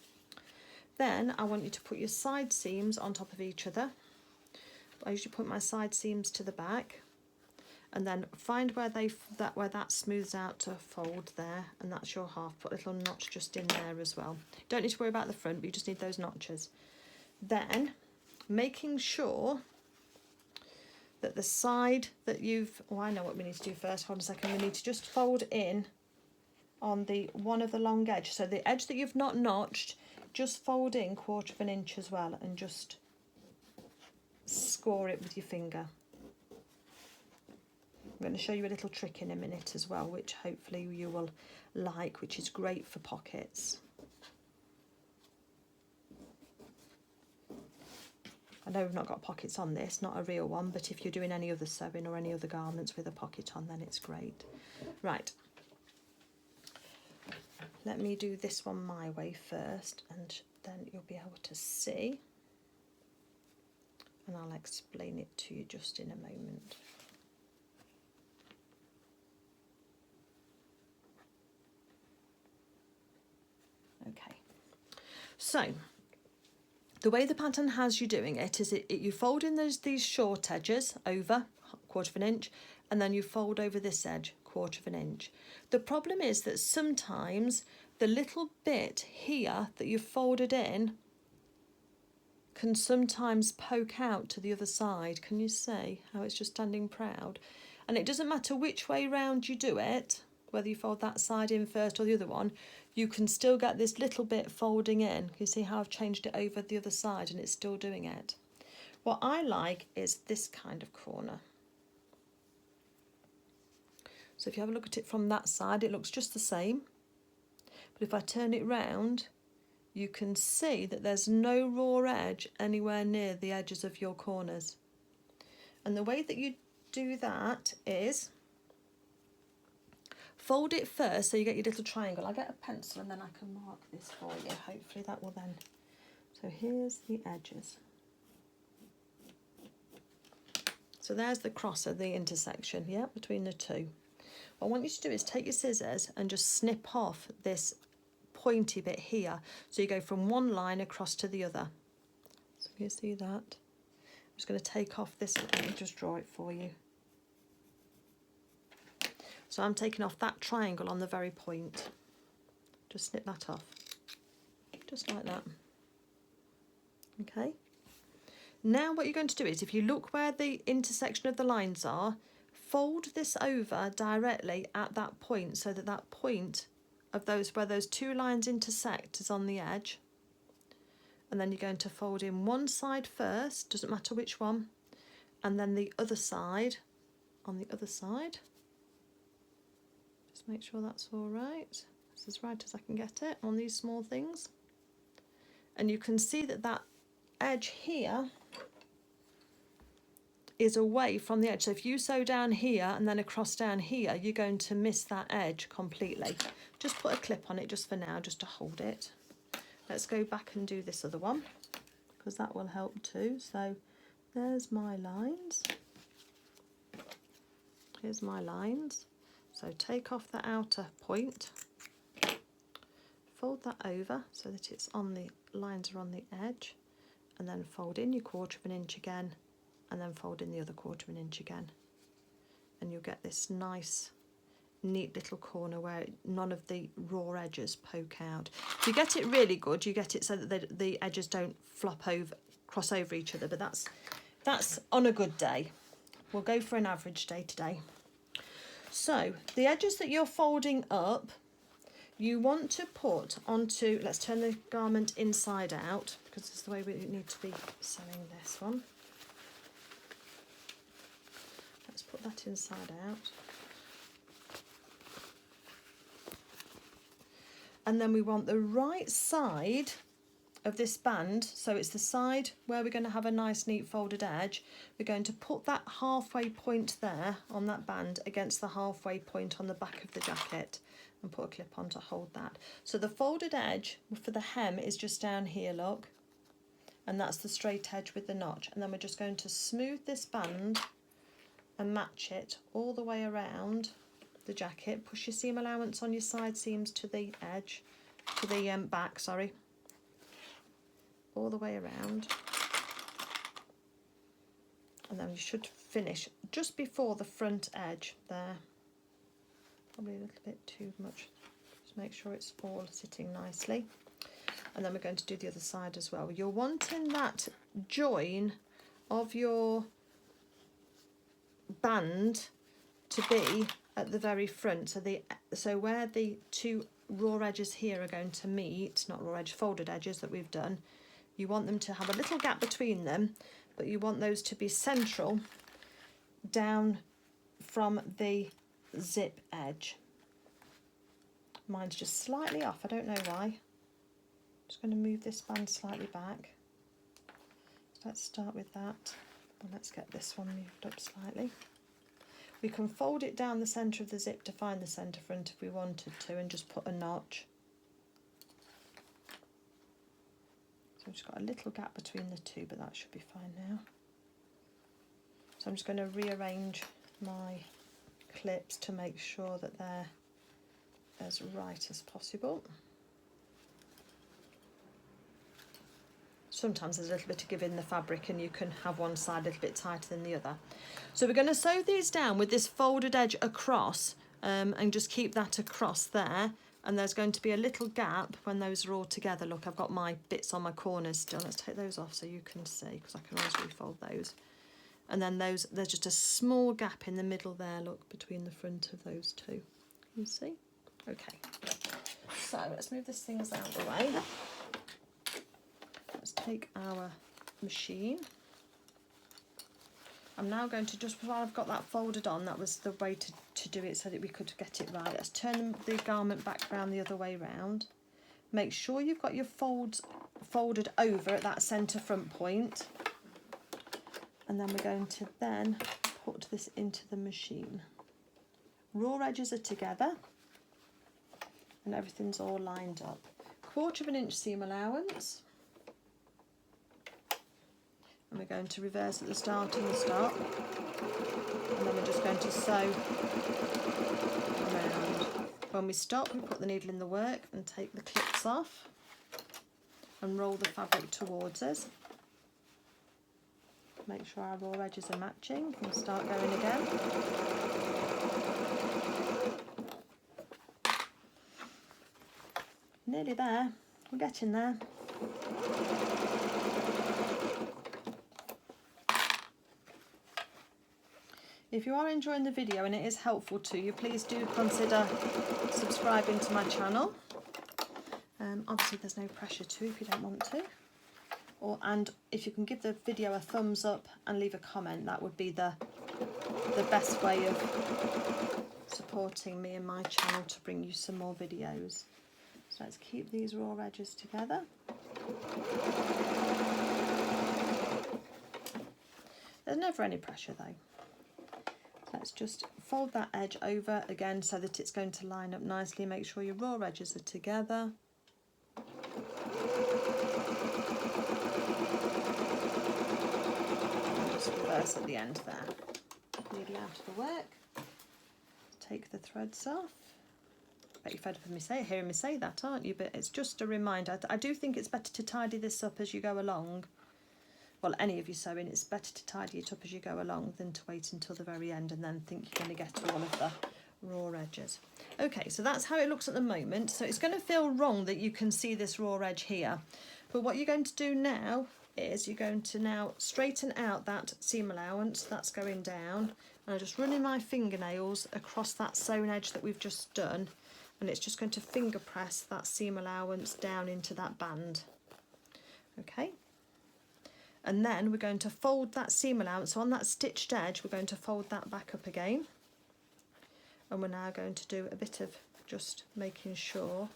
Then I want you to put your side seams on top of each other. I usually put my side seams to the back, and then find where that smooths out to fold there, and that's your half. Put a little notch just in there as well. Don't need to worry about the front, but you just need those notches. Then making sure that the side that you've, oh, I know what we need to do first. Hold on a second. We need to just fold in on the one of the long edge. So the edge that you've not notched, just fold in 1/4 inch as well, and just score it with your finger. I'm going to show you a little trick in a minute as well, which hopefully you will like, which is great for pockets. I know we've not got pockets on this, not a real one, but if you're doing any other sewing or any other garments with a pocket on, then it's great. Right, let me do this one my way first, and then you'll be able to see, and I'll explain it to you just in a moment. Okay, so the way the pattern has you doing it is you fold in these short edges over 1/4 inch, and then you fold over this edge 1/4 inch. The problem is that sometimes the little bit here that you've folded in can sometimes poke out to the other side. Can you see how it's just standing proud? And it doesn't matter which way round you do it, whether you fold that side in first or the other one, you can still get this little bit folding in. Can you see how I've changed it over the other side and it's still doing it? What I like is this kind of corner. So if you have a look at it from that side, it looks just the same. But if I turn it round, you can see that there's no raw edge anywhere near the edges of your corners. And the way that you do that is fold it first, so you get your little triangle. I'll get a pencil and then I can mark this for you. Hopefully that will then. So here's the edges. So there's the crosser, the intersection, yeah, between the two. What I want you to do is take your scissors and just snip off this pointy bit here. So you go from one line across to the other. So can you see that? I'm just going to take off this, let me just draw it for you. So I'm taking off that triangle on the very point. Just snip that off, just like that. Okay. Now what you're going to do is, if you look where the intersection of the lines are, fold this over directly at that point, so that that point of where those two lines intersect is on the edge. And then you're going to fold in one side first, doesn't matter which one, and then the other side on the other side. Just make sure that's all right. It's as right as I can get it on these small things. And you can see that that edge here is away from the edge. So if you sew down here and then across down here, you're going to miss that edge completely. Just put a clip on it just for now, just to hold it. Let's go back and do this other one, because that will help too. So there's my lines. Here's my lines. So take off the outer point, fold that over so that it's on the lines are on the edge, and then fold in your 1/4 inch again, and then fold in the other 1/4 inch again, and you'll get this nice neat little corner where none of the raw edges poke out. If you get it really good, you get it so that the edges don't cross over each other, but that's on a good day. We'll go for an average day today. So the edges that you're folding up, you want to put onto, let's turn the garment inside out because this is the way we need to be sewing this one. Let's put that inside out. And then we want the right side of this band, so it's the side where we're going to have a nice neat folded edge. We're going to put that halfway point there on that band against the halfway point on the back of the jacket and put a clip on to hold that. So the folded edge for the hem is just down here, look, and that's the straight edge with the notch. And then we're just going to smooth this band and match it all the way around the jacket. Push your seam allowance on your side seams to the edge, to the back, sorry, all the way around. And then you should finish just before the front edge there. Probably a little bit too much. Just make sure it's all sitting nicely. And then we're going to do the other side as well. You're wanting that join of your band to be at the very front, so where the two raw edges here are going to meet, not raw edge, folded edges that we've done, you want them to have a little gap between them, but you want those to be central down from the zip edge. Mine's just slightly off, I don't know why. Just going to move this band slightly back. So let's start with that, and let's get this one moved up slightly. We can fold it down the centre of the zip to find the centre front if we wanted to, and just put a notch. So I've just got a little gap between the two, but that should be fine now. So I'm just going to rearrange my clips to make sure that they're as right as possible. Sometimes there's a little bit of give in the fabric and you can have one side a little bit tighter than the other. So we're going to sew these down with this folded edge across and just keep that across there. And there's going to be a little gap when those are all together. Look, I've got my bits on my corners still. Let's take those off so you can see, because I can always refold those. And then there's just a small gap in the middle there, look, between the front of those two. Can you see? Okay. So let's move this things out of the way. Let's take our machine. I'm now going to, just while I've got that folded on, that was the way to do it so that we could get it right. Let's turn the garment back round the other way round. Make sure you've got your folds folded over at that centre front point. And then we're going to then put this into the machine. Raw edges are together and everything's all lined up. 1/4 inch seam allowance. And we're going to reverse at the start and the stop, and then we're just going to sew around. When we stop, we put the needle in the work and take the clips off and roll the fabric towards us. Make sure our raw edges are matching and start going again. Nearly there, we're getting there. If you are enjoying the video and it is helpful to you, please do consider subscribing to my channel. Obviously there's no pressure to if you don't want to. And if you can give the video a thumbs up and leave a comment, that would be the best way of supporting me and my channel to bring you some more videos. So let's keep these raw edges together. There's never any pressure though. Let's just fold that edge over again so that it's going to line up nicely. Make sure your raw edges are together. And just reverse at the end there. Needle out of the work. Take the threads off. I bet you're fed up of hearing me say that, aren't you? But it's just a reminder. I do think it's better to tidy this up as you go along. Well, any of you sewing, it's better to tidy it up as you go along than to wait until the very end and then think you're going to get all of the raw edges. Okay, so that's how it looks at the moment. So it's going to feel wrong that you can see this raw edge here, but what you're going to do now is you're going to now straighten out that seam allowance that's going down, and I'm just running my fingernails across that sewn edge that we've just done, and it's just going to finger press that seam allowance down into that band. Okay, and then we're going to fold that seam allowance. So on that stitched edge, we're going to fold that back up again, and we're now going to do a bit of just making sure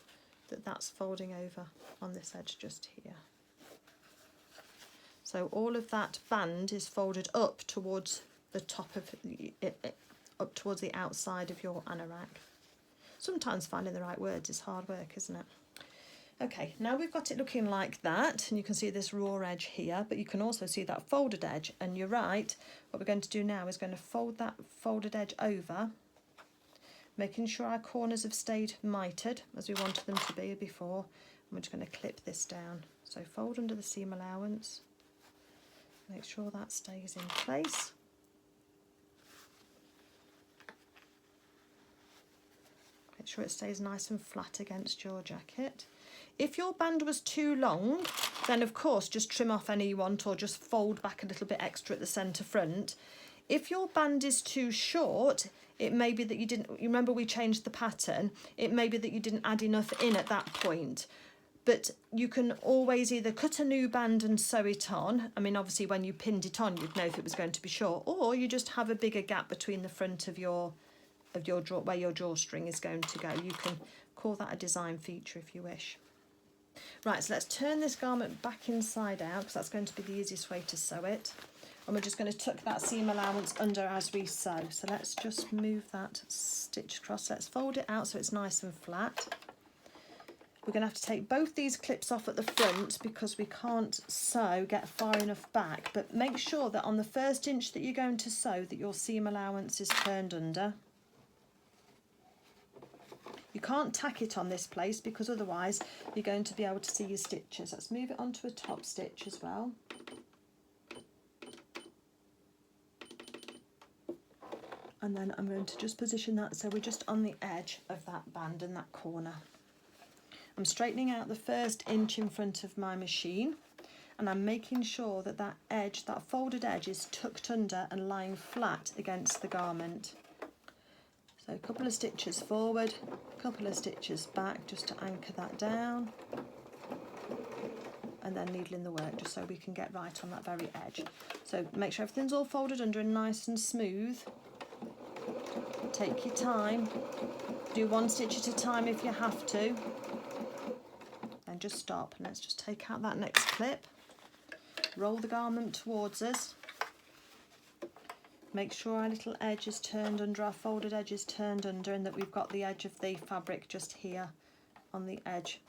that that's folding over on this edge just here. So all of that band is folded up towards the top of it, up towards the outside of your anorak. Sometimes finding the right words is hard work, isn't it? Okay, now we've got it looking like that, and you can see this raw edge here, but you can also see that folded edge, and you're right, what we're going to do now is going to fold that folded edge over, making sure our corners have stayed mitered as we wanted them to be before, and we're just going to clip this down. So fold under the seam allowance, make sure that stays in place. Make sure it stays nice and flat against your jacket. If your band was too long, then of course just trim off any you want, or just fold back a little bit extra at the centre front. If your band is too short, it may be that you didn't, you remember we changed the pattern, it may be that you didn't add enough in at that point. But you can always either cut a new band and sew it on. I mean, obviously when you pinned it on, you'd know if it was going to be short, or you just have a bigger gap between the front of your draw, where your drawstring is going to go. You can call that a design feature if you wish. Right, so let's turn this garment back inside out, because that's going to be the easiest way to sew it. And we're just going to tuck that seam allowance under as we sew. So let's just move that stitch across. Let's fold it out so it's nice and flat. We're going to have to take both these clips off at the front because we can't get far enough back, but make sure that on the first inch that you're going to sew that your seam allowance is turned under. You can't tack it on this place because otherwise you're going to be able to see your stitches. Let's move it onto a top stitch as well. And then I'm going to just position that so we're just on the edge of that band in that corner. I'm straightening out the first inch in front of my machine, and I'm making sure that that edge, that folded edge, is tucked under and lying flat against the garment. So a couple of stitches forward, a couple of stitches back just to anchor that down, and then needling the work just so we can get right on that very edge. So make sure everything's all folded under and nice and smooth. Take your time, do one stitch at a time if you have to. Then just stop, and let's just take out that next clip, roll the garment towards us, make sure our little edge is turned under, our folded edge is turned under, and that we've got the edge of the fabric just here on the edge.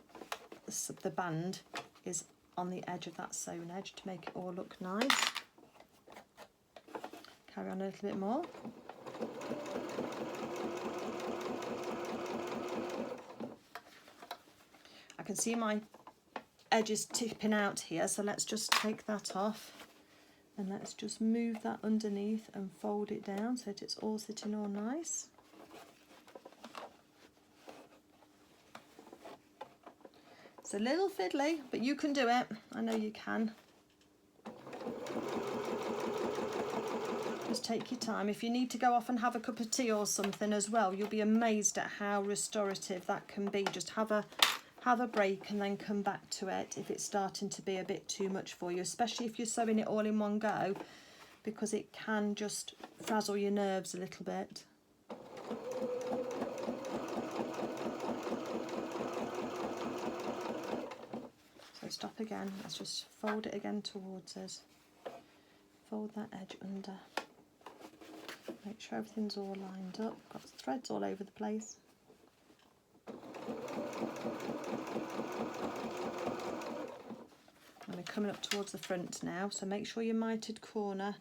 The band is on the edge of that sewn edge to make it all look nice. Carry on a little bit more. I can see my edges tipping out here, so let's just take that off, and let's just move that underneath and fold it down so that it's all sitting all nice. It's a little fiddly, but you can do it. I know you can. Just take your time. If you need to go off and have a cup of tea or something as well, you'll be amazed at how restorative that can be. Just have a break and then come back to it if it's starting to be a bit too much for you, especially if you're sewing it all in one go, because it can just frazzle your nerves a little bit. So stop again, let's just fold it again towards us, fold that edge under, make sure everything's all lined up, got threads all over the place. And we're coming up towards the front now, so make sure your mitered corner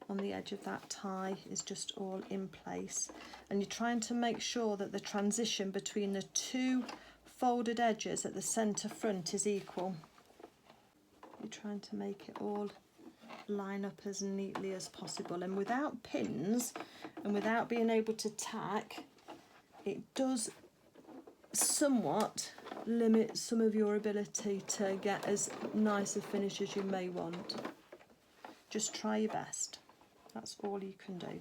on the edge of that tie is just all in place, and you're trying to make sure that the transition between the two folded edges at the centre front is equal. You're trying to make it all line up as neatly as possible, and without pins and without being able to tack, it does somewhat limit some of your ability to get as nice a finish as you may want. Just try your best. That's all you can do.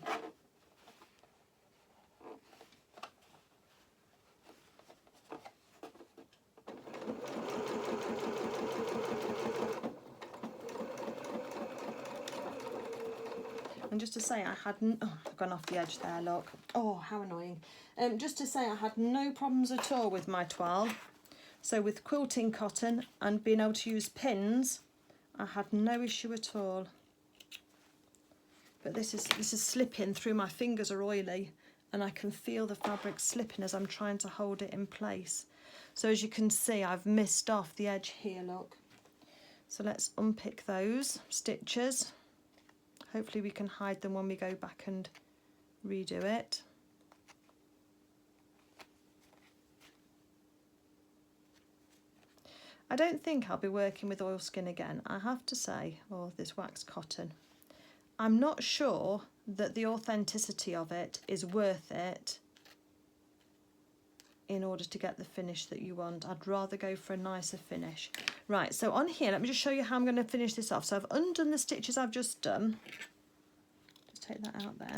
And just to say, I had I've gone off the edge there, look. Oh, how annoying. Just to say, I had no problems at all with my toile. So with quilting cotton and being able to use pins, I had no issue at all. But this is slipping through. My fingers are oily and I can feel the fabric slipping as I'm trying to hold it in place. So as you can see, I've missed off the edge here, look. So let's unpick those stitches. Hopefully we can hide them when we go back and redo it. I don't think I'll be working with oilskin again, I have to say, or this waxed cotton. I'm not sure that the authenticity of it is worth it in order to get the finish that you want. I'd rather go for a nicer finish. Right, so on here, let me just show you how I'm going to finish this off. So I've undone the stitches I've just done. Just take that out there.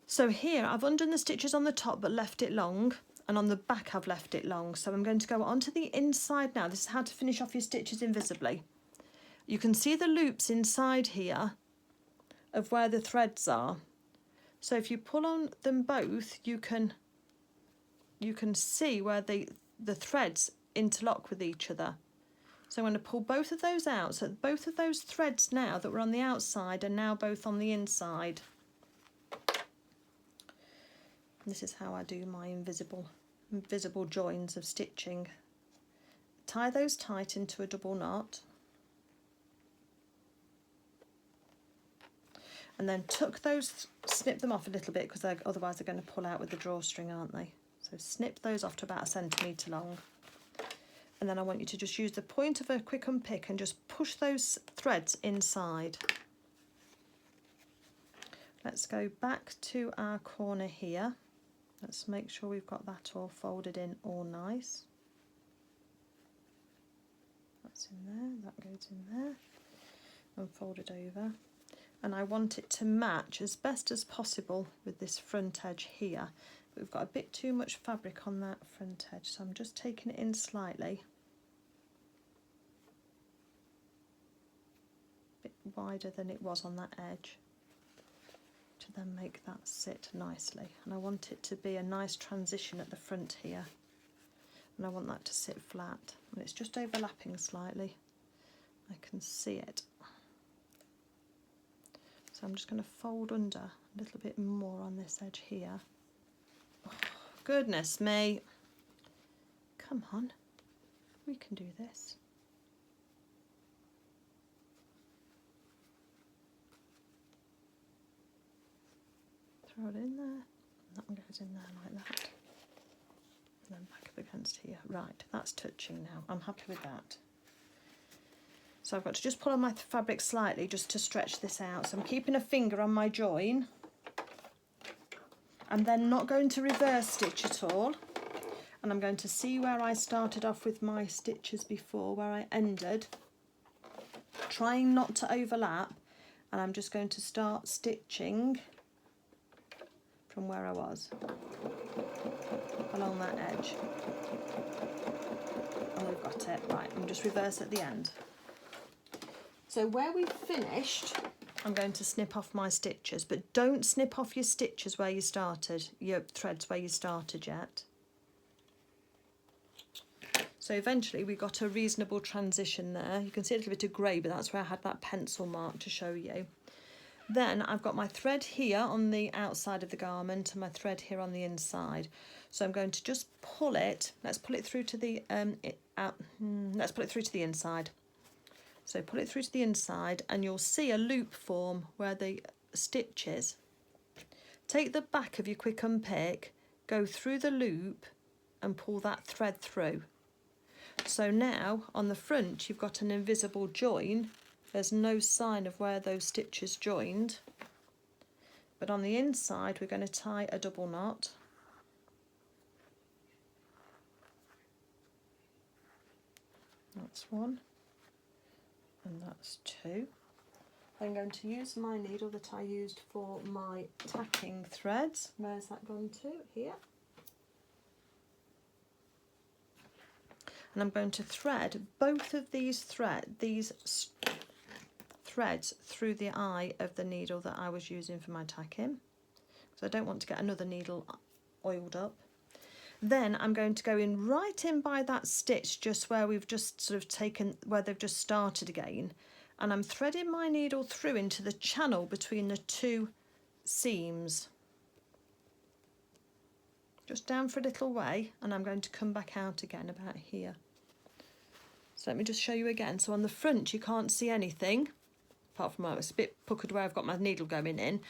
So here, I've undone the stitches on the top but left it long, and on the back I've left it long. So I'm going to go onto the inside now. This is how to finish off your stitches invisibly. You can see the loops inside here of where the threads are. So if you pull on them both, you can see where the threads interlock with each other. So I'm going to pull both of those out. So both of those threads now that were on the outside are now both on the inside. This is how I do my invisible joins of stitching. Tie those tight into a double knot. And then tuck those, snip them off a little bit because otherwise they're going to pull out with the drawstring, aren't they? So snip those off to about 1 centimetre long. And then I want you to just use the point of a quick unpick and just push those threads inside. Let's go back to our corner here. Let's make sure we've got that all folded in all nice. That's in there, that goes in there, and fold it over. And I want it to match as best as possible with this front edge here. But we've got a bit too much fabric on that front edge, so I'm just taking it in slightly. A bit wider than it was on that edge, to then make that sit nicely. And I want it to be a nice transition at the front here, and I want that to sit flat, and it's just overlapping slightly. I can see it. So I'm just going to fold under a little bit more on this edge here. Oh, goodness me. Come on, we can do this. Throw it in there, and that one goes in there like that. And then back up against here. Right, that's touching now. I'm happy with that. So I've got to just pull on my fabric slightly just to stretch this out. So I'm keeping a finger on my join. I'm then not going to reverse stitch at all. And I'm going to see where I started off with my stitches before, where I ended. Trying not to overlap. And I'm just going to start stitching from where I was. Along that edge. And we've got it. Right, and just reverse at the end. So where we've finished, I'm going to snip off my stitches, but don't snip off your stitches where you started, your threads where you started yet. So eventually we got a reasonable transition there. You can see a little bit of grey, but that's where I had that pencil mark to show you. Then I've got my thread here on the outside of the garment and my thread here on the inside. So I'm going to just pull it. Let's pull it through to the let's pull it through to the inside. So pull it through to the inside and you'll see a loop form where the stitch is. Take the back of your quick unpick, go through the loop and pull that thread through. So now on the front you've got an invisible join. There's no sign of where those stitches joined. but on the inside we're going to tie a double knot. That's one, and that's two. I'm going to use my needle that I used for my tacking threads. Where's that gone to? Here. And I'm going to thread both of these threads through the eye of the needle that I was using for my tacking, because I don't want to get another needle oiled up. Then I'm going to go in right in by that stitch just where we've just sort of taken, where they've just started again, and I'm threading my needle through into the channel between the two seams, just down for a little way, and I'm going to come back out again about here. So let me just show you again. So on the front you can't see anything apart from it's a bit puckered where I've got my needle going in,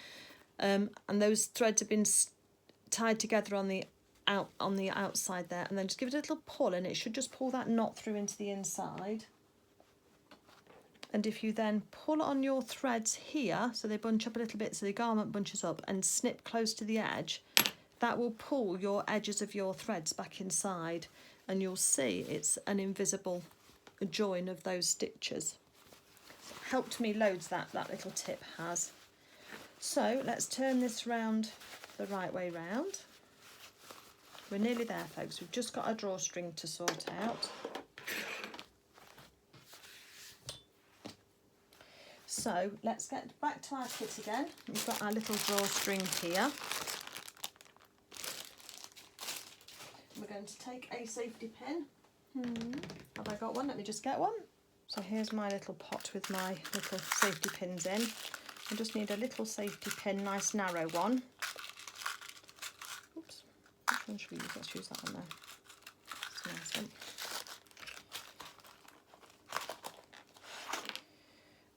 and those threads have been tied together on the outside there, and then just give it a little pull and it should just pull that knot through into the inside. And if you then pull on your threads here so they bunch up a little bit, so the garment bunches up, and snip close to the edge, that will pull your edges of your threads back inside, and you'll see it's an invisible join of those stitches. Helped me loads, that little tip has. So let's turn this round the right way round. We're nearly there, folks. We've just got our drawstring to sort out. So let's get back to our kit again. We've got our little drawstring here. We're going to take a safety pin. Have I got one? Let me just get one. So here's my little pot with my little safety pins in. I just need a little safety pin, nice narrow one. Oops, which one should we use? Let's use that one there. That's a nice one.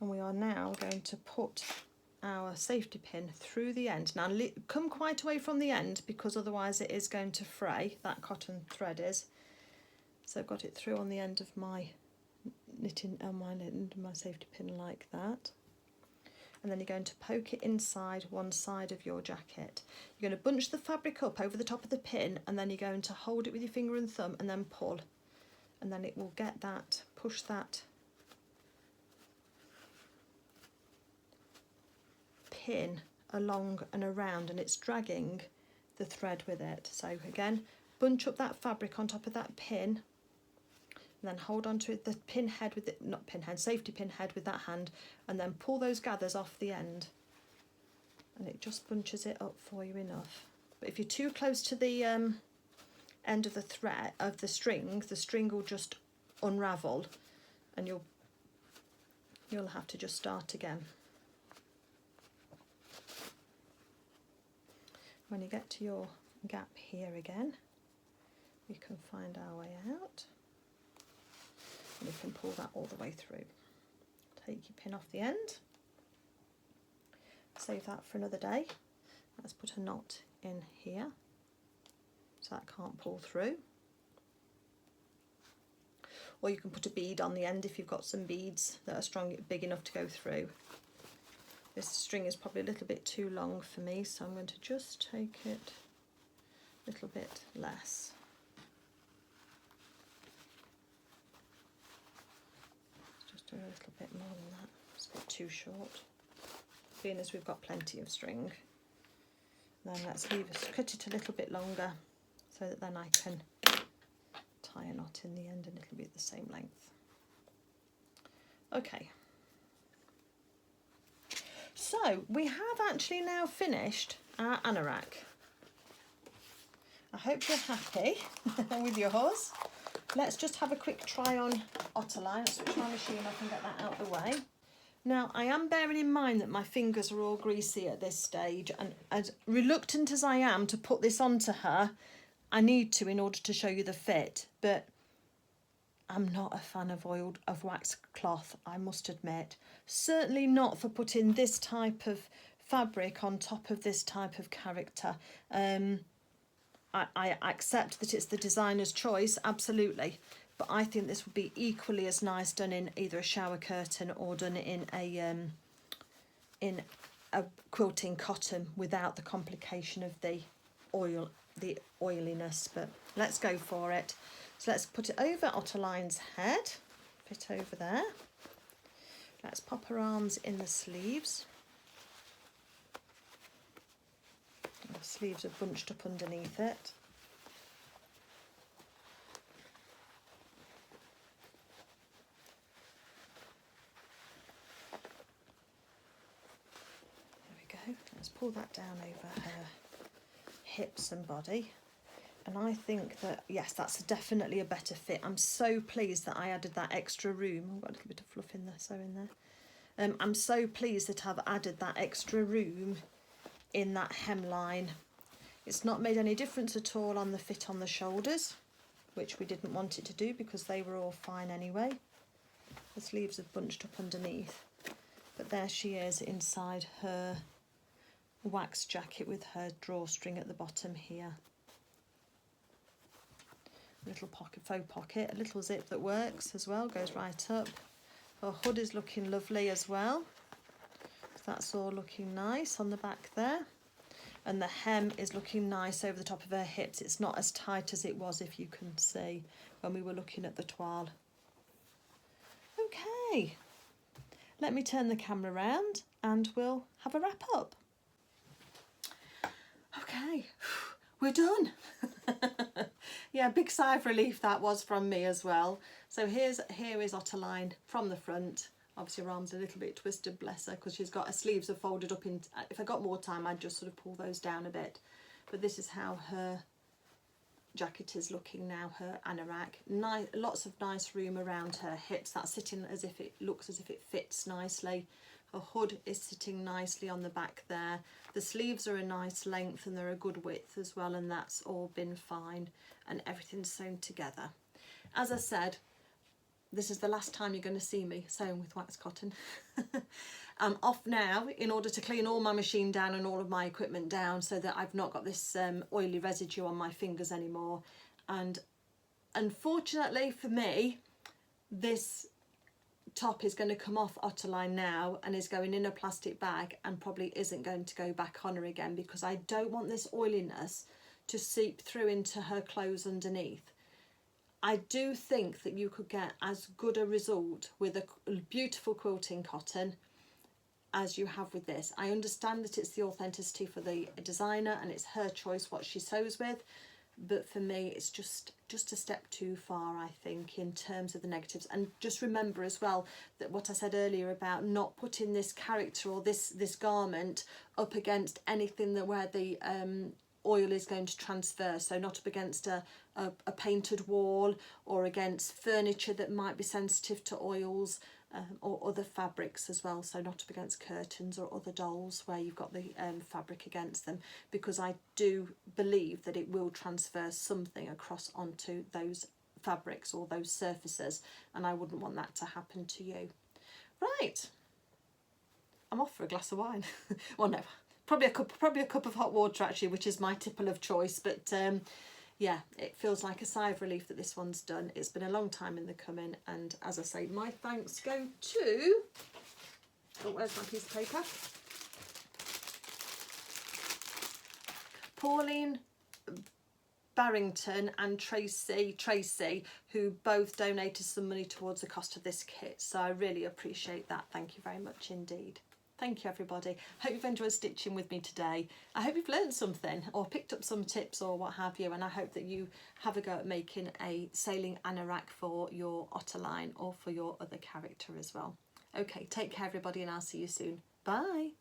And we are now going to put our safety pin through the end. Now come quite away from the end, because otherwise it is going to fray, that cotton thread is. So I've got it through on the end of my knitting, my safety pin like that. And then you're going to poke it inside one side of your jacket. You're going to bunch the fabric up over the top of the pin, and then you're going to hold it with your finger and thumb and then pull. And then it will get that, push that pin along and around, and it's dragging the thread with it. So again, bunch up that fabric on top of that pin, and then hold on to the pin head with it, not pin head, safety pin head with that hand, and then pull those gathers off the end, and it just bunches it up for you enough. But if you're too close to the end of the thread of the string will just unravel, and you'll have to just start again. When you get to your gap here again, we can find our way out, and you can pull that all the way through. Take your pin off the end, save that for another day. Let's put a knot in here so that can't pull through. Or you can put a bead on the end if you've got some beads that are strong, big enough to go through. This string is probably a little bit too long for me, so I'm going to just take it a little bit less. Just do a little bit more than that. It's a bit too short, being as we've got plenty of string. Then let's cut it a little bit longer, so that then I can tie a knot in the end and it'll be the same length. Okay. So we have actually now finished our anorak. I hope you're happy with yours. Let's just have a quick try on Ottoline. Let's switch my machine off and get that out of the way. Now I am bearing in mind that my fingers are all greasy at this stage, and as reluctant as I am to put this onto her, I need to in order to show you the fit, but I'm not a fan of wax cloth, I must admit. Certainly not for putting this type of fabric on top of this type of character. I accept that it's the designer's choice, absolutely, but I think this would be equally as nice done in either a shower curtain or done in a quilting cotton without the complication of the oiliness, but let's go for it. So let's put it over Ottoline's head, fit over there. Let's pop her arms in the sleeves. The sleeves are bunched up underneath it. Let's pull that down over her hips and body, and I think that yes, that's definitely a better fit. I'm so pleased that I added that extra room. I've got a little bit of fluff in there, so in there. I'm so pleased that I've added that extra room in that hemline. It's not made any difference at all on the fit on the shoulders, which we didn't want it to do because they were all fine anyway. The sleeves are bunched up underneath, but there she is inside her wax jacket with her drawstring at the bottom here. A little pocket, faux pocket, a little zip that works as well, goes right up. Her hood is looking lovely as well. So that's all looking nice on the back there. And the hem is looking nice over the top of her hips. It's not as tight as it was, if you can see, when we were looking at the toile. Okay, let me turn the camera around and we'll have a wrap up. Okay, we're done. Yeah, big sigh of relief that was from me as well. So here is Ottoline from the front. Obviously her arms are a little bit twisted, bless her, because she's got her sleeves are folded up in. If I got more time, I'd just sort of pull those down a bit. But this is how her jacket is looking now, her anorak. Nice, lots of nice room around her hips. That's sitting as if it looks as if it fits nicely. Her hood is sitting nicely on the back there. The sleeves are a nice length and they're a good width as well, and that's all been fine, and everything's sewn together. As I said, this is the last time you're going to see me sewing with wax cotton. I'm off now in order to clean all my machine down and all of my equipment down so that I've not got this oily residue on my fingers anymore. And unfortunately for me, this top is going to come off Ottoline now and is going in a plastic bag and probably isn't going to go back on her again, because I don't want this oiliness to seep through into her clothes underneath. I do think that you could get as good a result with a beautiful quilting cotton as you have with this. I understand that it's the authenticity for the designer and it's her choice what she sews with, but for me it's just a step too far, I think, in terms of the negatives. And just remember as well that what I said earlier about not putting this character or this garment up against anything that where the oil is going to transfer, so not up against a painted wall or against furniture that might be sensitive to oils, or other fabrics as well, so not up against curtains or other dolls where you've got the fabric against them, because I do believe that it will transfer something across onto those fabrics or those surfaces, and I wouldn't want that to happen to you. Right, I'm off for a glass of wine. Well, no, probably a cup of hot water actually, which is my tipple of choice, but yeah, it feels like a sigh of relief that this one's done. It's been a long time in the coming, and as I say, my thanks go to, oh, where's my piece of paper? Pauline Barrington and Tracy, who both donated some money towards the cost of this kit. So I really appreciate that. Thank you very much indeed. Thank you, everybody. Hope you've enjoyed stitching with me today. I hope you've learned something or picked up some tips or what have you, and I hope that you have a go at making a sailing anorak for your Ottoline or for your other character as well. Okay, take care, everybody, and I'll see you soon. Bye.